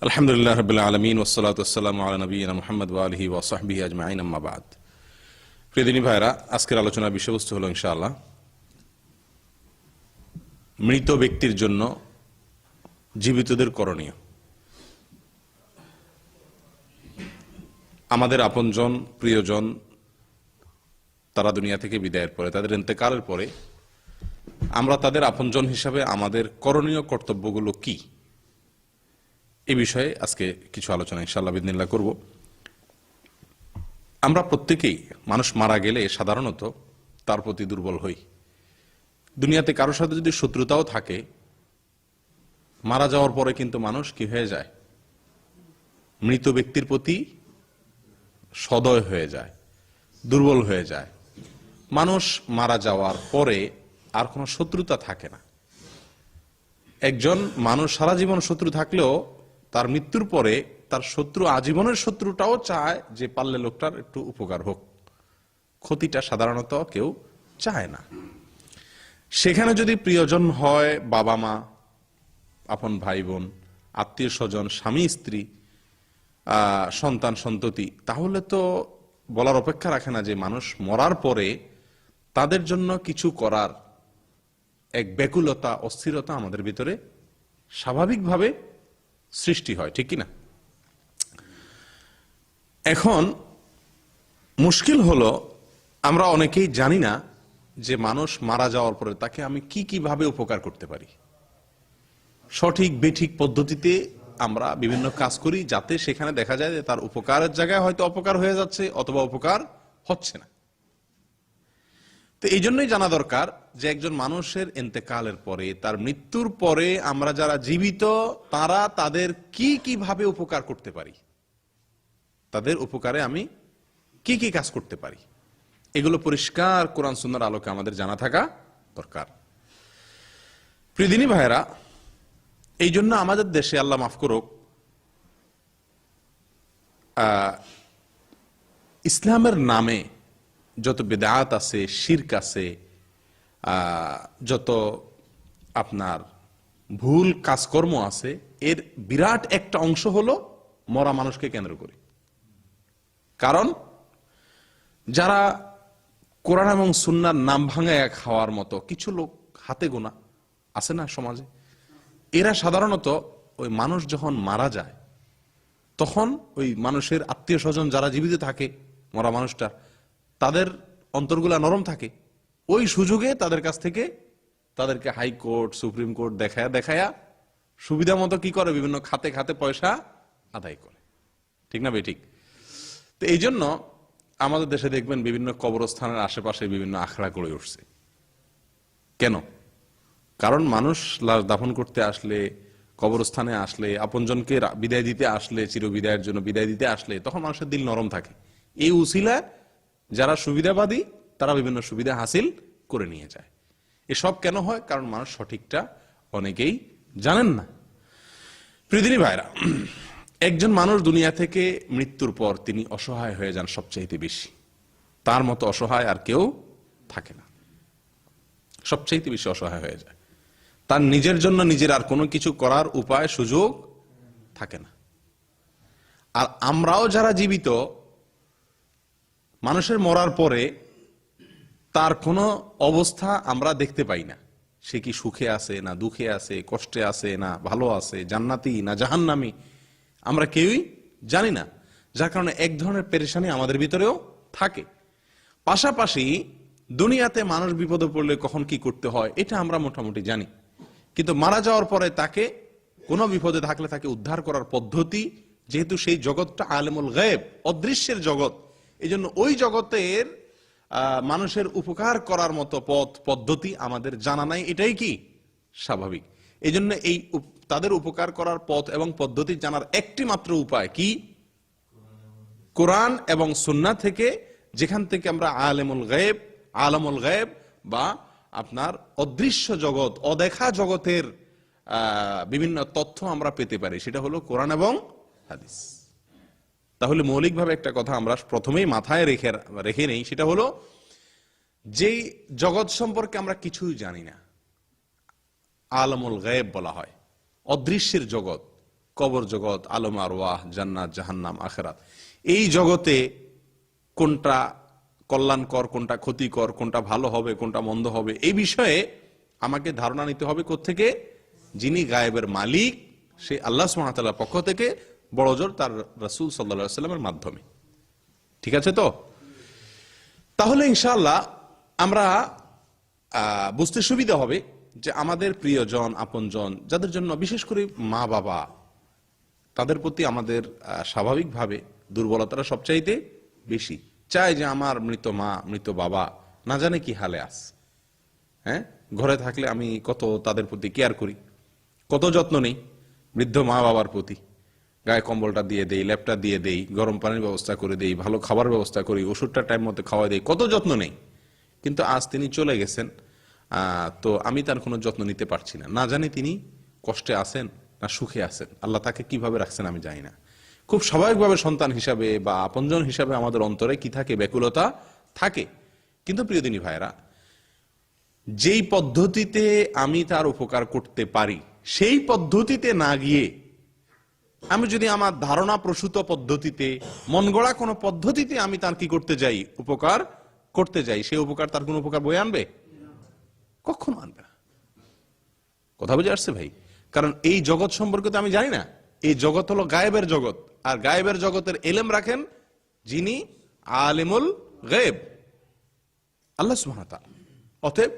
আলহামদুলিল্লাহ রাব্বিল আলামিন ওয়াসসালাতু ওয়াসসালামু আলা নবিয়িনা মুহাম্মদ ওয়া আলিহি ওয়া সাহবিহি আজমাইন, আম্মা বাদ। প্রিয় দিনী ভাইরা, আজকের আলোচনার বিষয়বস্তু হলো ইনশাআল্লাহ মৃত ব্যক্তির জন্য জীবিতদের করণীয়। আমাদের আপনজন, প্রিয়জন তারা দুনিয়া থেকে বিদায়ের পরে, তাদের ইন্তেকালের পরে আমরা তাদের আপনজন হিসাবে আমাদের করণীয় কর্তব্যগুলো কি, এই বিষয়ে আজকে কিছু আলোচনা ইনশাআল্লাহ বিদিনিল্লাহ করব। আমরা প্রত্যেকেই মানুষ মারা গেলে সাধারণত তার প্রতি দুর্বল হই। দুনিয়াতে কারোর সাথে যদি শত্রুতাও থাকে, মারা যাওয়ার পরে কিন্তু মানুষ কি হয়ে যায়? মৃত ব্যক্তির প্রতি সদয় হয়ে যায়, দুর্বল হয়ে যায়। মানুষ মারা যাওয়ার পরে আর কোনো শত্রুতা থাকে না। একজন মানুষ সারা জীবন শত্রু থাকলেও তার মৃত্যুর পরে তার শত্রু, আজীবনের শত্রুটাও চায় যে পারলে লোকটার একটু উপকার হোক। ক্ষতিটা সাধারণত কেউ চায় না। সেখানে যদি প্রিয়জন হয়, বাবা মা, আপন ভাই বোন, আত্মীয় স্বজন, স্বামী স্ত্রী, সন্তান সন্ততি, তাহলে তো বলার অপেক্ষা রাখে না যে মানুষ মরার পরে তাদের জন্য কিছু করার এক ব্যাকুলতা, অস্থিরতা আমাদের ভিতরে স্বাভাবিকভাবে সৃষ্টি হয়, ঠিক কিনা? এখন মুশকিল হলো, আমরা অনেকেই জানি না যে মানুষ মারা যাওয়ার পরে তাকে আমি কিভাবে উপকার করতে পারি। সঠিক বেঠিক পদ্ধতিতে আমরা বিভিন্ন কাজ করি, যাতে সেখানে দেখা যায় যে তার উপকারের জায়গায় হয়তো অপকার হয়ে যাচ্ছে অথবা উপকার হচ্ছে না। তো এই জন্যই জানা দরকার যে একজন মানুষের ইন্তেকালের পরে, তার মৃত্যুর পরে আমরা যারা জীবিত তারা তাদের কিভাবে উপকার করতে পারি, তাদের উপকারে আমি কি কাজ করতে পারি, এগুলো পরিষ্কার কোরআন সুন্নাহর আলোকে আমাদের জানা থাকা দরকার। প্রিয় দিনী ভাইয়েরা, এই জন্য আমাদের দেশে, আল্লাহ মাফ করুক, ইসলামের নামে যত বিদআত আছে, শিরক আছে, যত আপনার ভুল কাজকর্ম আছে, এর বিরাট একটা অংশ হলো মরা মানুষকে কেন্দ্র করে। কারণ যারা কোরআন এবং সুন্নাহর নাম ভাঙায়া খাওয়ার মতো কিছু লোক হাতে গোনা আছে না সমাজে, এরা সাধারণত ওই মানুষ যখন মারা যায় তখন ওই মানুষের আত্মীয় স্বজন যারা জীবিত থাকে, মরা মানুষটা, তাদের অন্তরগুলা নরম থাকে, ওই সুযোগে তাদের কাছ থেকে তাদেরকে হাইকোর্ট, সুপ্রিম কোর্ট দেখায়া সুবিধা মতো কি করে, বিভিন্ন খাতে খাতে পয়সা আদায় করে, ঠিক না বেঠিক? তো এই জন্য আমাদের দেশে দেখবেন বিভিন্ন কবরস্থানের আশেপাশে বিভিন্ন আখড়া গড়ে উঠছে। কেন? কারণ মানুষ লাশ দাফন করতে আসলে, কবরস্থানে আসলে, আপনজনকে বিদায় দিতে আসলে, চিরবিদায়ের জন্য বিদায় দিতে আসলে, তখন মানুষের দিল নরম থাকে। এই উসিলা যারা সুবিধাবাদী তারা বিভিন্ন সুবিধা হাসিল করে নিয়ে যায়। এসব কেন হয়? কারণ মানুষ সঠিকটা অনেকেই জানেন না। প্রিয় দিনী ভাইরা, একজন মানুষ দুনিয়া থেকে মৃত্যুর পর তিনি অসহায় হয়ে যান সবচাইতে বেশি। তার মতো অসহায় আর কেউ থাকে না, সবচাইতে বেশি অসহায় হয়ে যায়। তার নিজের জন্য নিজের আর কোনো কিছু করার উপায়, সুযোগ থাকে না। আর আমরাও যারা জীবিত, মানুষের মরার পরে তার কোনো অবস্থা আমরা দেখতে পাই না। সে কি সুখে আছে না দুঃখে আছে, কষ্টে আছে না ভালো আছে, জান্নাতি না জাহান্নামী, আমরা কেউই জানি না। যার কারণে এক ধরনের পেরেশানি আমাদের ভিতরেও থাকে। পাশাপাশি দুনিয়াতে মানুষ বিপদে পড়লে কখন কি করতে হয় এটা আমরা মোটামুটি জানি, কিন্তু মারা যাওয়ার পরে তাকে কোনো বিপদে থাকলে তাকে উদ্ধার করার পদ্ধতি, যেহেতু সেই জগৎটা আলেমুল গায়েব, অদৃশ্যের জগৎ, এই জন্য ওই জগতের মানুষের উপকার করার মতো পদ্ধতি আমাদের জানা নাই, এটাই কি স্বাভাবিক। এই জন্য এই তাদের উপকার করার পথ এবং পদ্ধতি জানার একটি মাত্র উপায় কি? কোরআন এবং সুন্নাহ থেকে, যেখান থেকে আমরা আলেমুল গায়েব বা আপনার অদৃশ্য জগৎ, অদেখা জগতের বিভিন্ন তথ্য আমরা পেতে পারি, সেটা হলো কোরআন এবং হাদিস। তাহলে মৌলিকভাবে একটা কথা আমরা প্রথমেই মাথায় রেখে নেই, সেটা হলো যেই জগৎ সম্পর্কে আমরা কিছুই জানি না, আলমুল গায়েব বলা হয়, অদৃশ্যের জগৎ, কবর জগৎ, আলম আরওয়াহ, জান্নাত, জাহান্নাম, আখিরাত, এই জগতে কোনটা কল্যাণকর, কোনটা ক্ষতিকর, কোনটা ভালো হবে, কোনটা মন্দ হবে, এই বিষয়ে আমাকে ধারণা নিতে হবে কোত্থেকে? যিনি গায়েবের মালিক, সে আল্লাহ সুবহানাহু ওয়া তাআলার পক্ষ থেকে, বড়জোর তার রাসূল সাল্লাল্লাহু আলাইহি ওয়াসাল্লামের মাধ্যমে। ঠিক আছে তো? তাহলে ইনশাআল্লাহ আমরা বুঝতে সুবিধা হবে যে আমাদের প্রিয়জন, আপনজন, যাদের জন্য বিশেষ করে মা বাবা, তাদের প্রতি আমাদের স্বাভাবিকভাবে দুর্বলতাটা সবচাইতে বেশি। চাই যে আমার মৃত মা, মৃত বাবা না জানে কি হালে আছে। হ্যাঁ, ঘরে থাকলে আমি কত তাদের প্রতি কেয়ার করি, কত যত্ন নেই বৃদ্ধ মা বাবার প্রতি। গায়ে কম্বলটা দিয়ে দেই, ল্যাপটা দিয়ে দেই, গরম পানির ব্যবস্থা করে দেই, ভালো খাবার ব্যবস্থা করি, ওষুধটা টাইম মতো খাওয়া দেই, কত যত্ন নেই। কিন্তু আজ তিনি চলে গেছেন, তো আমি তার কোনো যত্ন নিতে পারছি না। না জানি তিনি কষ্টে আছেন না সুখে আছেন, আল্লাহ তাকে কিভাবে রাখছেন আমি জানি না। খুব স্বাভাবিকভাবে সন্তান হিসাবে বা আপনজন হিসাবে আমাদের অন্তরে কি থাকে? ব্যাকুলতা থাকে। কিন্তু প্রিয়দিনী ভাইরা, যেই পদ্ধতিতে আমি তার উপকার করতে পারি সেই পদ্ধতিতে না গিয়ে আমি যদি আমার ধারণা প্রসূত পদ্ধতিতে, মন গড়া কোনো পদ্ধতিতে আমি তার কি করতে যাই? উপকার করতে যাই, সেই উপকার তার কোন উপকার বয়ে আনবে? কখনো আনবে না। কথা বুঝে আসছে ভাই? কারণ এই জগৎ সম্পর্কে তো আমি জানি না। এই জগৎ হলো গায়েবের জগৎ, আর গায়েবের জগতের এলেম রাখেন যিনি আলিমুল গায়েব, আল্লাহ সুবহানাহু ওয়া তাআলা। অতএব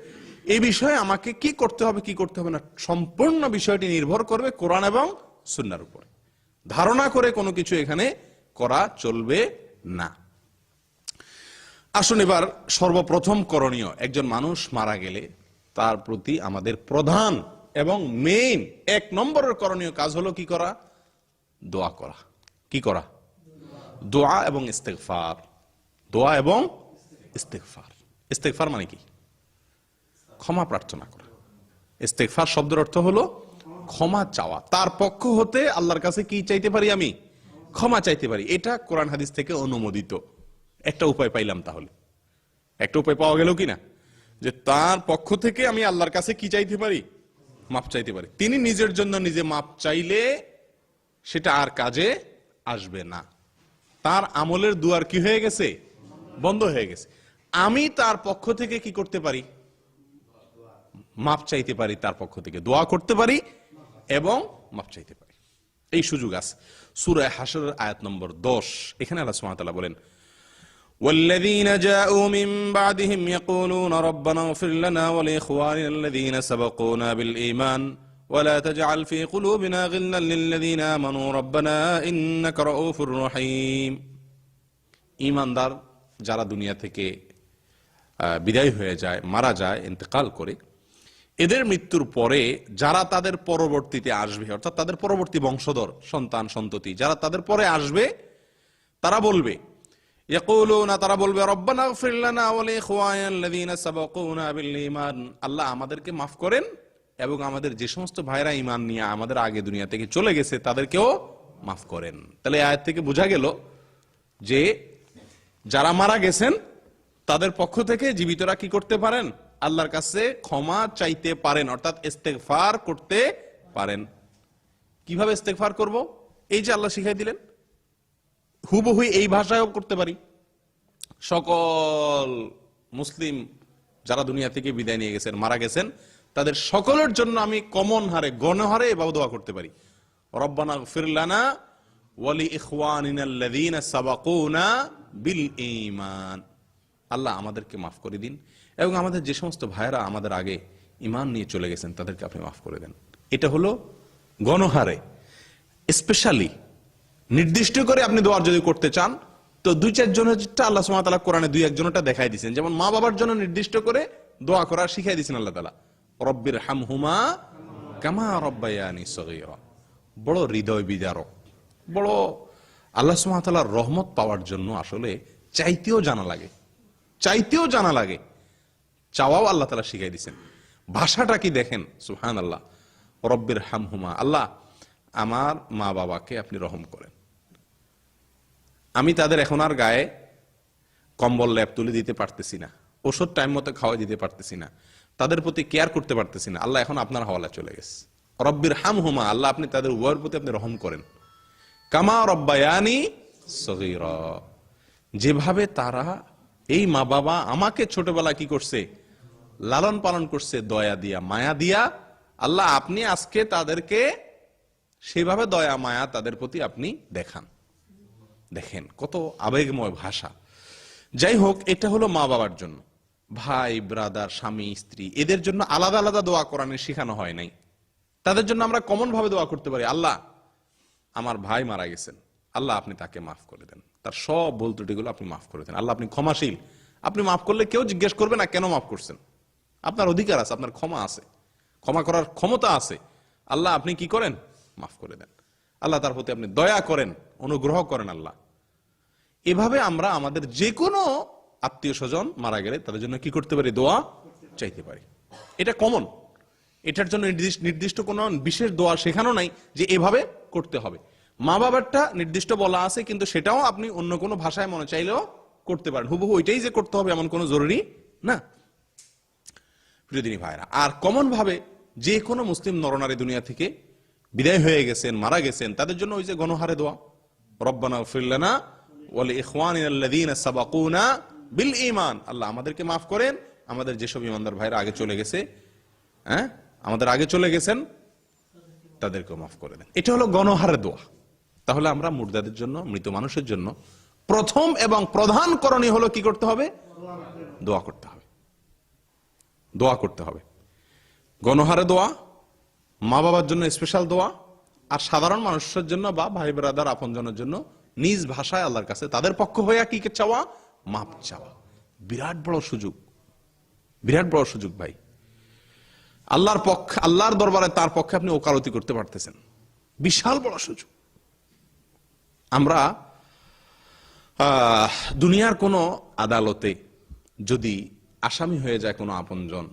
এই বিষয়ে আমাকে কি করতে হবে, কি করতে হবে না, সম্পূর্ণ বিষয়টি নির্ভর করবে কোরআন এবং সুন্নাহর উপরে। ধারণা করে কোনো কিছু এখানে করা চলবে না। আসুন এবার সর্বপ্রথম করণীয়, একজন মানুষ মারা গেলে তার প্রতি আমাদের প্রধান এবং মেইন 1 নম্বরের করণীয় কাজ হলো কি করা? দোয়া করা। কি করা? দোয়া এবং ইস্তেগফার। দোয়া এবং ইস্তেগফার। ইস্তেগফার মানে কি? ক্ষমা প্রার্থনা করা। ইস্তেগফার শব্দের অর্থ হলো ক্ষমা চাওয়া। তার পক্ষ হতে আল্লাহর কাছে কি চাইতে পারি? আমি ক্ষমা চাইতে পারি। এটা কোরআন হাদিস থেকে অনুমোদিত। একটা উপায় পাইলাম, তাহলে একটা উপায় পাওয়া গেল কিনা, যে তার পক্ষ থেকে আমি আল্লাহর কাছে কি চাইতে পারি? মাপ চাইতে পারি। তিনি নিজের জন্য নিজে মাপ চাইলে সেটা আর কাজে আসবে না। তার আমলের দুয়ার কি হয়ে গেছে? বন্ধ হয়ে গেছে। আমি তার পক্ষ থেকে কি করতে পারি? মাপ চাইতে পারি, তার পক্ষ থেকে দোয়া করতে পারি এবং মাপ চাইতে পারি। এই সুযোগ আছে। সূরা হাশরের আয়াত নম্বর 10, এখানে আল্লাহ সুবহানাহু ওয়া তাআলা বলেন, والذين جاءوا من بعدهم يقولون ربنا اغفر لنا ولإخواننا الذين سبقونا بالإيمان ولا تجعل في قلوبنا غلا للذين آمنوا ربنا إنك رؤوف رحيم। ঈমানদার যারা দুনিয়া থেকে বিদায় হয়ে যায়, মারা যায়, ইন্তেকাল করে, এদের মৃত্যুর পরে যারা তাদের পরবর্তীতে আসবে, অর্থাৎ তাদের পরবর্তী বংশধর, সন্তান সন্ততি যারা তাদের পরে আসবে, তারা বলবে, ইয়াকুলুনা, তারা বলবে, রব্বানা ইগফির লানা ওয়া লিইখওয়ানিনাল্লাযীনা সাবাকুনা বিল ঈমান, আল্লাহ আমাদেরকে মাফ করেন এবং আমাদের যে সমস্ত ভাইরা ঈমান নিয়ে আমাদের আগে দুনিয়া থেকে চলে গেছে তাদেরকেও মাফ করেন। তাহলে আয়াত থেকে বোঝা গেল যে যারা মারা গেছেন তাদের পক্ষ থেকে জীবিতরা কি করতে পারেন? আল্লাহর কাছে ক্ষমা চাইতে পারেন, অর্থাৎ ইস্তেগফার করতে পারেন। কিভাবে ইস্তেগফার করব? এই যে আল্লাহ শিখাই দিলেন, হুবহু এই ভাষায়ও করতে পারি। সকল মুসলিম যারা দুনিয়া থেকে বিদায় নিয়ে গেছেন, মারা গেছেন, তাদের সকলের জন্য আমি কমন হারে, গণহারে এভাবে দোয়া করতে পারি, রব্বানা ইগফির লানা ওয়া লিইখওয়ানিনাল্লাযীনা সাবাকুনা বিল ঈমান, আল্লাহ আমাদেরকে মাফ করে দিন এবং আমাদের যে সমস্ত ভাইরা আমাদের আগে ঈমান নিয়ে চলে গেছেন তাদেরকে আপনি মাফ করে দেন। এটা হলো গণহারে। স্পেশালি নির্দিষ্ট করে আপনি দোয়া যদি করতে চান তো 2-4 জনেরটা আল্লাহ সুবহানাহু ওয়া তাআলা কোরআনে 2-1 জনেরটা দেখাই দিয়েছেন। যেমন মা বাবার জন্য নির্দিষ্ট করে দোয়া করা শিখাই দিয়েছেন আল্লাহ তাআলা, রব্বির হামহুমা কামা রব্বায়ানি সগীরা। বড় হৃদয় বিদারক, বড় আল্লাহ সুবহানাহু ওয়া তাআলার রহমত পাওয়ার জন্য আসলে চাইতেও জানা লাগে, চাইতেও জানা লাগে, চাওয়াও আল্লাহ তাআলা শিখাই দিয়েছেন। ভাষাটা কি দেখেন, সুবহানাল্লাহ, রব্বির হামহুমা, আল্লাহ আমার মা বাবাকে আপনি রহম করেন। আমি তাদের এখন আর গায়ে কম্বল ল্যাপ তুলে দিতে পারতেছি না, ওষুধ টাইম মতো খাওয়া দিতে পারতেছি না, তাদের প্রতি কেয়ার করতে পারতেছি না, আল্লাহ এখন আপনার হাওয়ালা চলে গেছে, রব্বির হামহুমা, আল্লাহ আপনি তাদের উভয়ের প্রতি আপনি রহম করেন, কামা রব্বায়ানি সগীরা, যেভাবে তারা এই মা বাবা আমাকে ছোটবেলা কি করছে, লালন পালন করছে দয়া দিয়া মায়া দিয়া, আল্লাহ আপনি আজকে তাদেরকে সেভাবে দয়া মায়া তাদের প্রতি আপনি দেখান। দেখেন কত আবেগময় ভাষা। যাই হোক, এটা হলো মা বাবার জন্য। ভাই ব্রাদার, স্বামী স্ত্রী, এদের জন্য আলাদা আলাদা দোয়া কোরআনে শেখানো হয় নাই। তাদের জন্য আমরা কমন ভাবে দোয়া করতে পারি, আল্লাহ আমার ভাই মারা গেছেন, আল্লাহ আপনি তাকে মাফ করে দেন, তার সব ভুল ত্রুটিগুলো আপনি মাফ করে দেন, আল্লাহ আপনি ক্ষমাশীল, আপনি মাফ করলে কেউ জিজ্ঞেস করবে না কেন মাফ করছেন, আপনার অধিকার আছে, আপনার ক্ষমা আছে, ক্ষমা করার ক্ষমতা আছে, আল্লাহ আপনি কি করেন, মাফ করে দেন, আল্লাহ তার প্রতি আপনি দয়া করেন, অনুগ্রহ করেন আল্লাহ। এভাবে আমরা আমাদের যে কোনো আত্মীয় স্বজন মারা গেলে তাদের জন্য কি করতে পারি, দোয়া চাইতে পারি। এটা কমন, এটার জন্য নির্দিষ্ট কোনো বিশেষ দোয়া শেখানো নাই যে এভাবে করতে হবে। মা বাবারটা নির্দিষ্ট বলা আছে, কিন্তু সেটাও আপনি অন্য কোনো ভাষায় মনে চাইলেও করতে পারেন, হুবহু ওইটাই যে করতে হবে এমন কোনো জরুরি না। প্রিয়দিনী ভাইরা, আর কমন ভাবে যে কোনো মুসলিম নরনারী দুনিয়া থেকে বিদায় হয়ে গেছেন, মারা গেছেন, তাদের জন্য ওই যে গণহারে দোয়া, রব্বানা ইগফির লানা ওয়া লিইখওয়ানিনা আল্লাযীনা সাবাকুনা বিল ঈমান, আল্লাহ আমাদেরকে মাফ করেন, আমাদের যেসব ঈমানদার ভাইরা আগে চলে গেছে, আমাদের আগে চলে গেছেন, তাদেরকেও মাফ করে দেন। এটা হলো গণহারে দোয়া। তাহলে আমরা মুর্দাদের জন্য, মৃত মানুষের জন্য প্রথম এবং প্রধান করণীয় হলো কি করতে হবে, দোয়া করতে হবে, দোয়া করতে হবে। গণহারে দোয়া, মা বাবার জন্য স্পেশাল দোয়া, আর সাধারণ মানুষের জন্য বা ভাই ব্রাদার আপনজনের জন্য নিজ ভাষায় আল্লাহর কাছে তাদের পক্ষ হয়ে কি চাওয়া, মাপ চাওয়া। বিরাট বড় সুযোগ, বিরাট বড় সুযোগ ভাই। আল্লাহর পক্ষে, আল্লাহর দরবারে তার পক্ষে আপনি ওকালতি করতে পারতেছেন, বিশাল বড় সুযোগ। আমরা দুনিয়ার কোন আদালতে যদি আসামি হয়ে যায় কোনো আপনজন,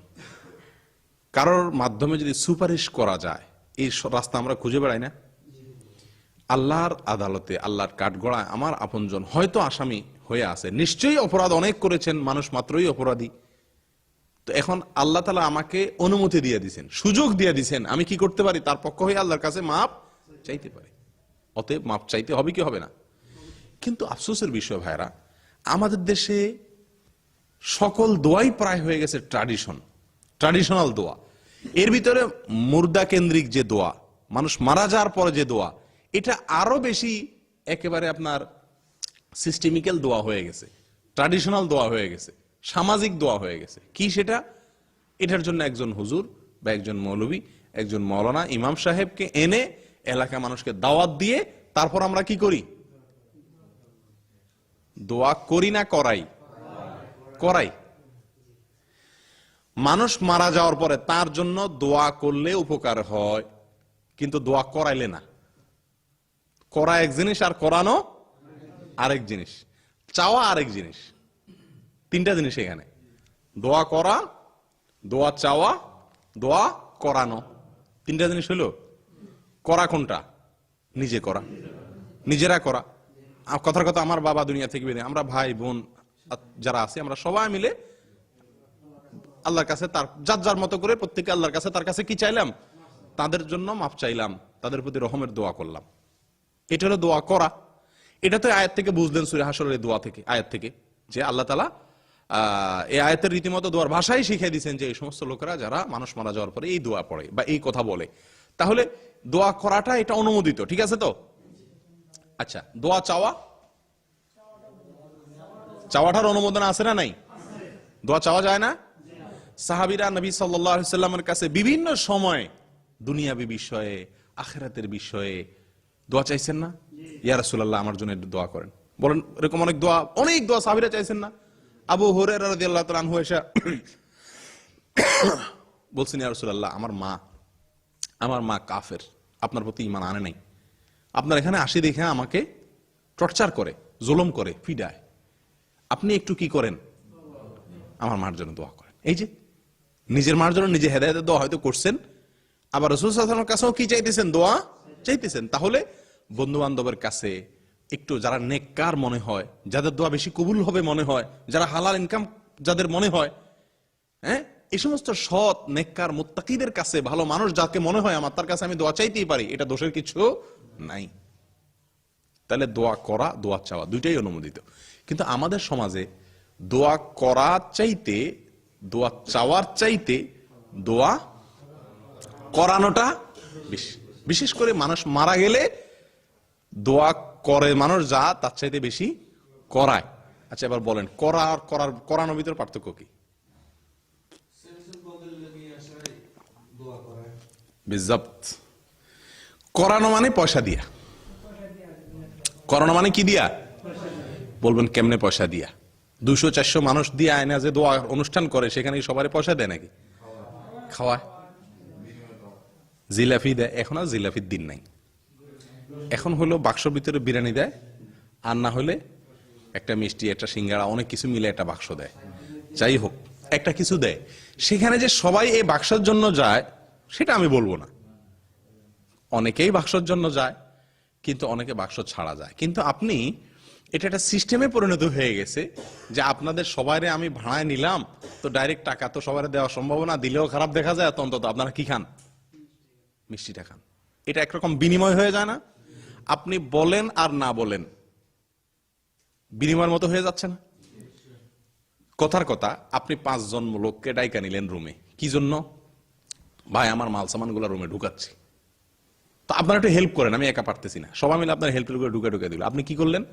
কারোর মাধ্যমে যদি সুপারিশ করা যায়, এই রাস্তা আমরা খুঁজে বেড়াই না। আল্লাহর আদালতে, আল্লাহর কাঠগড়ায় আমার আপনজন হয়তো আসামি হয়ে আছে, নিশ্চয়ই অপরাধ অনেক করেছেন, মানুষ মাত্রই অপরাধী। তো এখন আল্লাহ তাআলা আমাকে অনুমতি দিয়ে দিয়েছেন, সুযোগ দিয়ে দিয়েছেন, আমি কি করতে পারি, তার পক্ষ হয়ে আল্লাহর কাছে মাপ চাইতে পারি। অতএব মাপ চাইতে হবে কি হবে না। কিন্তু আফসোসের বিষয় ভাইরা, আমাদের দেশে সকল দোয়াই প্রায় হয়ে গেছে ট্র্যাডিশনাল দোয়া। এর ভিতরে মুর্দা কেন্দ্রিক যে দোয়া, মানুষ মারা যাওয়ার পরে যে দোয়া, এটা আরো বেশি একেবারে আপনার সিস্টেমিক্যাল দোয়া হয়ে গেছে, ট্র্যাডিশনাল দোয়া হয়ে গেছে, সামাজিক দোয়া হয়ে গেছে। কি সেটা? এটার জন্য একজন হুজুর বা একজন মৌলবী, একজন মৌলানা, ইমাম সাহেবকে এনে এলাকা মানুষকে দাওয়াত দিয়ে তারপর আমরা কি করি, দোয়া করি না করাই। মানুষ মারা যাওয়ার পরে তার জন্য দোয়া করলে উপকার হয়, কিন্তু দোয়া করাইলে না। করা এক জিনিস আর করানো আরেক জিনিস, চাওয়া আরেক জিনিস। তিনটা জিনিস এখানে, দোয়া করা, দোয়া চাওয়া, দোয়া করানো, তিনটা জিনিস হলো। করা কোনটা? নিজে করা, নিজেরা করা। কথার কথা, আমার বাবা দুনিয়া থেকে বিদায়, আমরা ভাই বোন যারা আছে আমরা সবাই মিলে আল্লাহর কাছে তার যার যার মতো করে প্রত্যেকে আল্লাহর কাছে তার কাছে কি চাইলাম, তাদের জন্য মাফ চাইলাম, তাদের প্রতি রহমের দোয়া করলাম। এটা হলো দোয়া করা। এটা তো আয়াত থেকে বুঝলেন, সূরা হাশরের দোয়া থেকে, আয়াত থেকে, যে আল্লাহ তাআলা এই আয়াতের রীতিমতো দোয়ার ভাষাই শিখিয়ে দিয়েছেন যে এই সমস্ত লোকেরা যারা মানুষ মারা যাওয়ার পরে এই দোয়া পড়ে বা এই কথা বলে, তাহলে দোয়া করাটা এটা অনুমোদিত, ঠিক আছে তো? আচ্ছা, দোয়া চাওয়াটার অনুমোদন আছে না নাই? দোয়া চাওয়া যায় না? সাহাবীরা নবী সাল্লাল্লাহু আলাইহি সাল্লামের কাছে বিভিন্ন সময় দুনিয়াবী বিষয়ে, আখিরাতের বিষয়ে দোয়া চাইছেন না? ইয়া রাসূলুল্লাহ আমার জন্য একটু দোয়া করেন। বলেন, এরকম অনেক দোয়া সাহাবীরা চাইছেন না? আবু হুরায়রা রাদিয়াল্লাহু তাআলা আনহু এসে বলছেন, ইয়া রাসূলুল্লাহ আমার মা কাফের, আপনার প্রতি ঈমান আনে নাই, আপনার এখানে আসি দেখে আমাকে টর্চার করে, জুলুম করে, পিডায়, আপনি একটু কি করেন, আমার মার জন্য দোয়া করেন। এই যে নিজের মার জন্য নিজে হেদায়েতের দোয়া হয়তো করছেন, আবার রাসূল সাল্লাল্লাহু আলাইহি ওয়াসাল্লামের কাছেও কি চাইতেছেন, দোয়া চাইতেছেন। তাহলে বন্ধু বান্ধবের কাছে একটু যারা নেককার মনে হয়, যাদের দোয়া বেশি কবুল হবে মনে হয়, যারা হালাল ইনকাম যাদের মনে হয়, এই সমস্ত সৎ নেককার মুত্তাকিদের কাছে, ভালো মানুষ যাকে মনে হয় আমার, তার কাছে আমি দোয়া চাইতেই পারি, এটা দোষের কিছু নাই। তাহলে দোয়া করা, দোয়া চাওয়া দুইটাই অনুমোদিত। কিন্তু আমাদের সমাজে দোয়া করা চাইতে, দোয়া চাওয়ার চাইতে দোয়া করানোটা বেশি। বিশেষ করে মানুষ মারা গেলে দোয়া করে মানুষ যা, তার চাইতে বেশি করায়। আচ্ছা, এবার বলেন করা আর করানোর ভিতরে পার্থক্য কি? বিজাপ্ত। করানো মানে পয়সা দিয়া, করানো মানে কি দিয়া? বলবেন কেমনে পয়সা দিয়া? 200-400 মানুষ দিয়ে আয়না যে দোয়া অনুষ্ঠান করে, সেখানে সবারই পয়সা দেয় নাকি? খাওয়ায়, জিলাপি দেয়। এখন আর জিলাপির দিন নাই, এখন হলো বাক্সর ভিতরে বিরিয়ানি দেয়, আর না হলে একটা মিষ্টি, একটা সিঙ্গাড়া, অনেক কিছু মিলে একটা বাক্স দেয়। যাই হোক, একটা কিছু দেয়। সেখানে যে সবাই এই বাক্সের জন্য যায় সেটা আমি বলবো না, অনেকেই বাক্সের জন্য যায়, কিন্তু অনেকে বাক্স ছাড়া যায়। কিন্তু আপনি এটা একটা সিস্টেমে পরিণত হয়ে গেছে যে আপনাদের সবাইরে আমি ভাড়ায় নিলাম, তো ডাইরেক্ট টাকা তো সবাই দেওয়া সম্ভব না, দিলেও খারাপ দেখা যায়, অন্তত আপনারা কি খান? মিষ্টিটা খান। এটা একরকম বিনিময় হয়ে যায় না? আপনি বলেন আর না বলেন বিনিময়ের মতো হয়ে যাচ্ছে না? কথার কথা, আপনি 5 জন লোককে ডাইকা নিলেন রুমে, কি জন্য? ভাই আমার মাল সামান গুলা রুমে ঢুকাচ্ছি, তো আপনারা একটু হেল্প করেন, আমি একা পারতেছি না। সবাই মিলে আপনার হেল্প করে ঢুকে দিল। আপনি কি করলেন?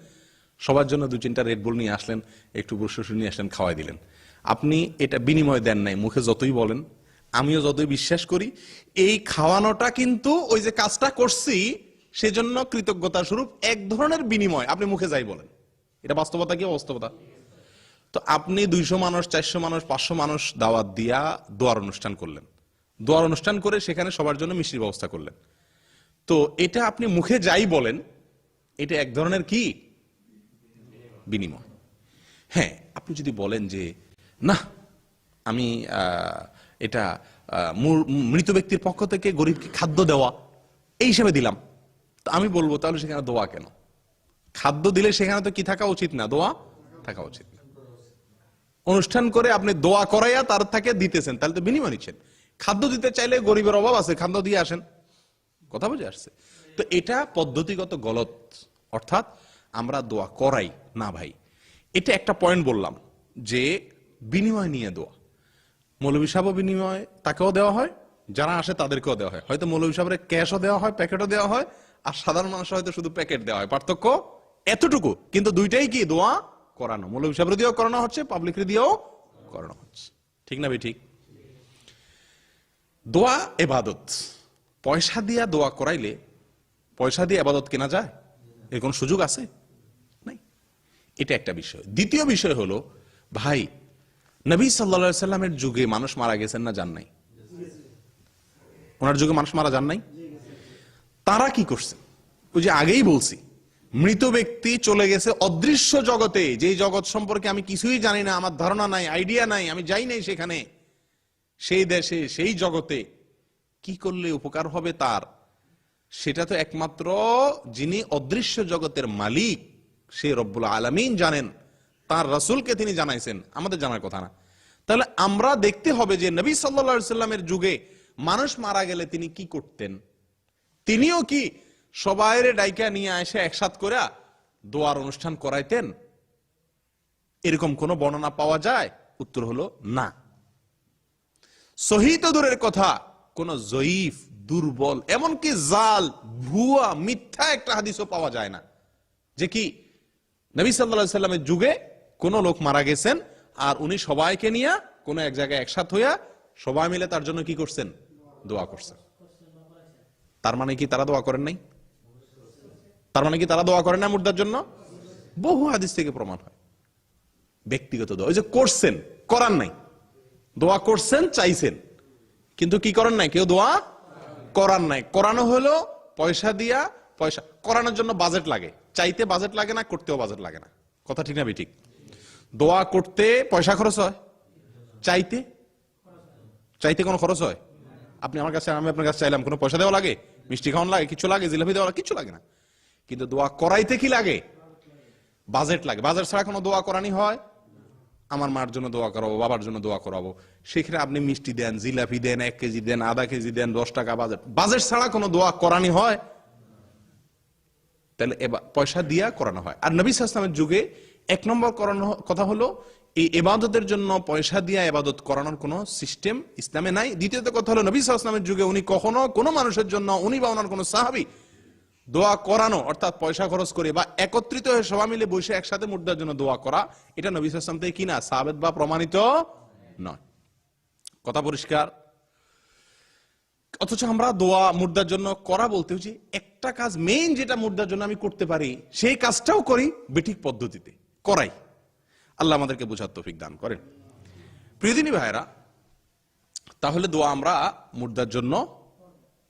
সবার জন্য 2-3টা রেড বুল নিয়ে আসলেন, একটু ব্রুশু নিয়ে আসলেন, খাওয়াই দিলেন। আপনি এটা বিনিময় দেন নাই, মুখে যতই বলেন, আমিও যতই বিশ্বাস করি, এই খাওয়ানোটা কিন্তু ওই যে কাজটা করছি সেজন্য কৃতজ্ঞতা স্বরূপ এক ধরনের বিনিময়। আপনি মুখে যাই বলেন, এটা বাস্তবতা কি অবাস্তবতা? তো আপনি 200 মানুষ, 400 মানুষ, 500 মানুষ দাওয়াত দিয়া দোয়ার অনুষ্ঠান করলেন, দোয়ার অনুষ্ঠান করে সেখানে সবার জন্য মিষ্টির ব্যবস্থা করলেন। তো এটা আপনি মুখে যাই বলেন, এটা এক ধরনের কি বিনিময়। হ্যাঁ, আপনি যদি বলেন যে না, আমি এটা মৃত ব্যক্তির পক্ষ থেকে গরিবকে খাদ্য দেওয়া এই হিসেবে দিলাম, তো আমি বলবো তাহলে সেখানে দোয়া কেন? খাদ্য দিলে সেখানে তো কি থাকা উচিত না? দোয়া থাকা উচিত না। অনুষ্ঠান করে আপনি দোয়া করাইয়া তার থেকে দিতেছেন, তাহলে তো বিনিময় নিচ্ছেন। খাদ্য দিতে চাইলে গরিবের অভাব আছে, খাদ্য দিয়ে আসেন। কথা বুঝে আসছে? তো এটা পদ্ধতিগত গলত, অর্থাৎ আমরা দোয়া করাই না ভাই। এটা একটা পয়েন্ট বললাম যে বিনিময় নিয়ে দোয়া, মৌলভী সাহেব বিনিময় তাকেও দেওয়া হয়, যারা আসে তাদেরকেও দেওয়া হয়। হয়তো মৌলভী সাহেবের ক্যাশও দেওয়া হয়, প্যাকেটও দেওয়া হয়, আর সাধারণ মানুষ হয়তো শুধু প্যাকেট দেওয়া হয়। পার্থক্য এতটুকু, কিন্তু দুইটাই কি দোয়া করানো। মৌলভী সাহেবের দিয়েও করানো হচ্ছে, পাবলিকের দিয়েও করানো হচ্ছে। ঠিক না ভাই? ঠিক। দোয়া ইবাদত। পয়সা দিয়া দোয়া করাইলে পয়সা দিয়ে ইবাদত কেনা যায়? এর কোন সুযোগ আছে? নাই। এটা একটা বিষয়। দ্বিতীয় বিষয় হলো, ভাই নবী সাল্লাল্লাহু আলাইহি সাল্লামের যুগে মানুষ মারা গেছেন না যান নাই? ওনার যুগে মানুষ মারা যান নাই? তারা কি করছে? ওই যে আগেই বলছি, মৃত ব্যক্তি চলে গেছে অদৃশ্য জগতে, যে জগৎ সম্পর্কে আমি কিছুই জানি না, আমার ধারণা নাই, আইডিয়া নাই, আমি যাই নাই সেখানে, সেই দেশে, সেই জগতে কি করলে উপকার হবে তার, সেটা তো একমাত্র যিনি অদৃশ্য জগতের মালিক, সে রব্বুল আলামিন জানেন, তার রাসূলকে তিনি জানাইছেন, আমাদের জানার কথা না। তাহলে আমরা দেখতে হবে যে নবী সাল্লাল্লাহু আলাইহি সাল্লামের যুগে মানুষ মারা গেলে তিনি কি করতেন। তিনিও কি সবাইরে ডাইকা নিয়ে এসে একসাথ করে দোয়ার অনুষ্ঠান করাইতেন? এরকম কোন বর্ণনা পাওয়া যায়? উত্তর হলো না। সহিহ তো দূরের কথা, কোন জয়ীফ, দুর্বল, এমনকি জাল, ভুয়া, মিথ্যা একটা হাদিসও পাওয়া যায় না যে কি নবী সাল্লাল্লাহু আলাইহি সাল্লামের যুগে কোন লোক মারা গেছেন আর উনি সবাইকে নিয়ে কোন এক জায়গায় একসাথ হইয়া সবাই মিলে তার জন্য কি করছেন? দোয়া করছেন। তার মানে কি তারা দোয়া করেন নাই? তার মানে কি তারা দোয়া করেন না মুর্দার জন্য? বহু হাদিস থেকে প্রমাণ হয়। ব্যক্তিগত দোয়া, ওই যে করছেন, করার নাই। দোয়া করছেন, চাইছেন, কিন্তু কি করেন নাই? কেউ দোয়া করার নাই। করানো হলো পয়সা দিয়া। পয়সা করানোর জন্য বাজেট লাগে, চাইতে বাজেট লাগে না, করতেও বাজেট লাগে না। কথা ঠিক না ঠিক? দোয়া করতে পয়সা খরচ হয়, চাইতে চাইতে কোনো খরচ হয়? আপনি আমার কাছে, আমি আপনার কাছে চাইলাম, কোনো পয়সা দেওয়া লাগে? মিষ্টি খাওয়ানো লাগে? কিছু লাগে? জিলাপি দেওয়া লাগে? কিছু লাগে না। কিন্তু দোয়া করাইতে কি লাগে? বাজেট লাগে। বাজেট ছাড়া কোনো দোয়া করানি হয়? আমার মার জন্য দোয়া করাবো, বাবার জন্য দোয়া করাবো, সেখানে আপনি মিষ্টি দেন, জিলাপি দেন, 1 কেজি দেন, আধা কেজি দেন, 10 টাকা বাজেট ছাড়া কোনো দোয়া করানি হয়? তাহলে এবার পয়সা দিয়া করানো হয়। আর নবী সাল্লাল্লাহু আলাইহি ওয়াসাল্লামের যুগে 1 নম্বর করানো কথা হলো এই ইবাদতের জন্য পয়সা দিয়া ইবাদত করানোর কোনো সিস্টেম ইসলামে নাই। দ্বিতীয়ত কথা হলো নবী সাল্লাল্লাহু আলাইহি ওয়াসাল্লামের যুগে উনি কখনো কোনো মানুষের জন্য, উনি বা ওনার কোনো সাহাবী দোয়া করানো, অর্থাৎ পয়সা খরচ করে বা একত্রিত হয়ে সবাই মিলে বসে একসাথে মুর্দার জন্য দোয়া করা, এটা নবী সাল্লাল্লাহু আলাইহি ওয়াসাল্লাম থেকে কিনা সাবিত বা প্রমাণিত নয়। কথা পরিষ্কার? অথচ আমরা দোয়া মুর্দার জন্য করা বলতে হচ্ছে একটা কাজ মেইন, যেটা মুর্দার জন্য আমি করতে পারি সেই কাজটাও করি বেঠিক পদ্ধতিতে করাই। আল্লাহ আমাদেরকে বোঝার তৌফিক দান করেন। প্রিয়দিনী ভাইরা, তাহলে দোয়া আমরা মুর্দার জন্য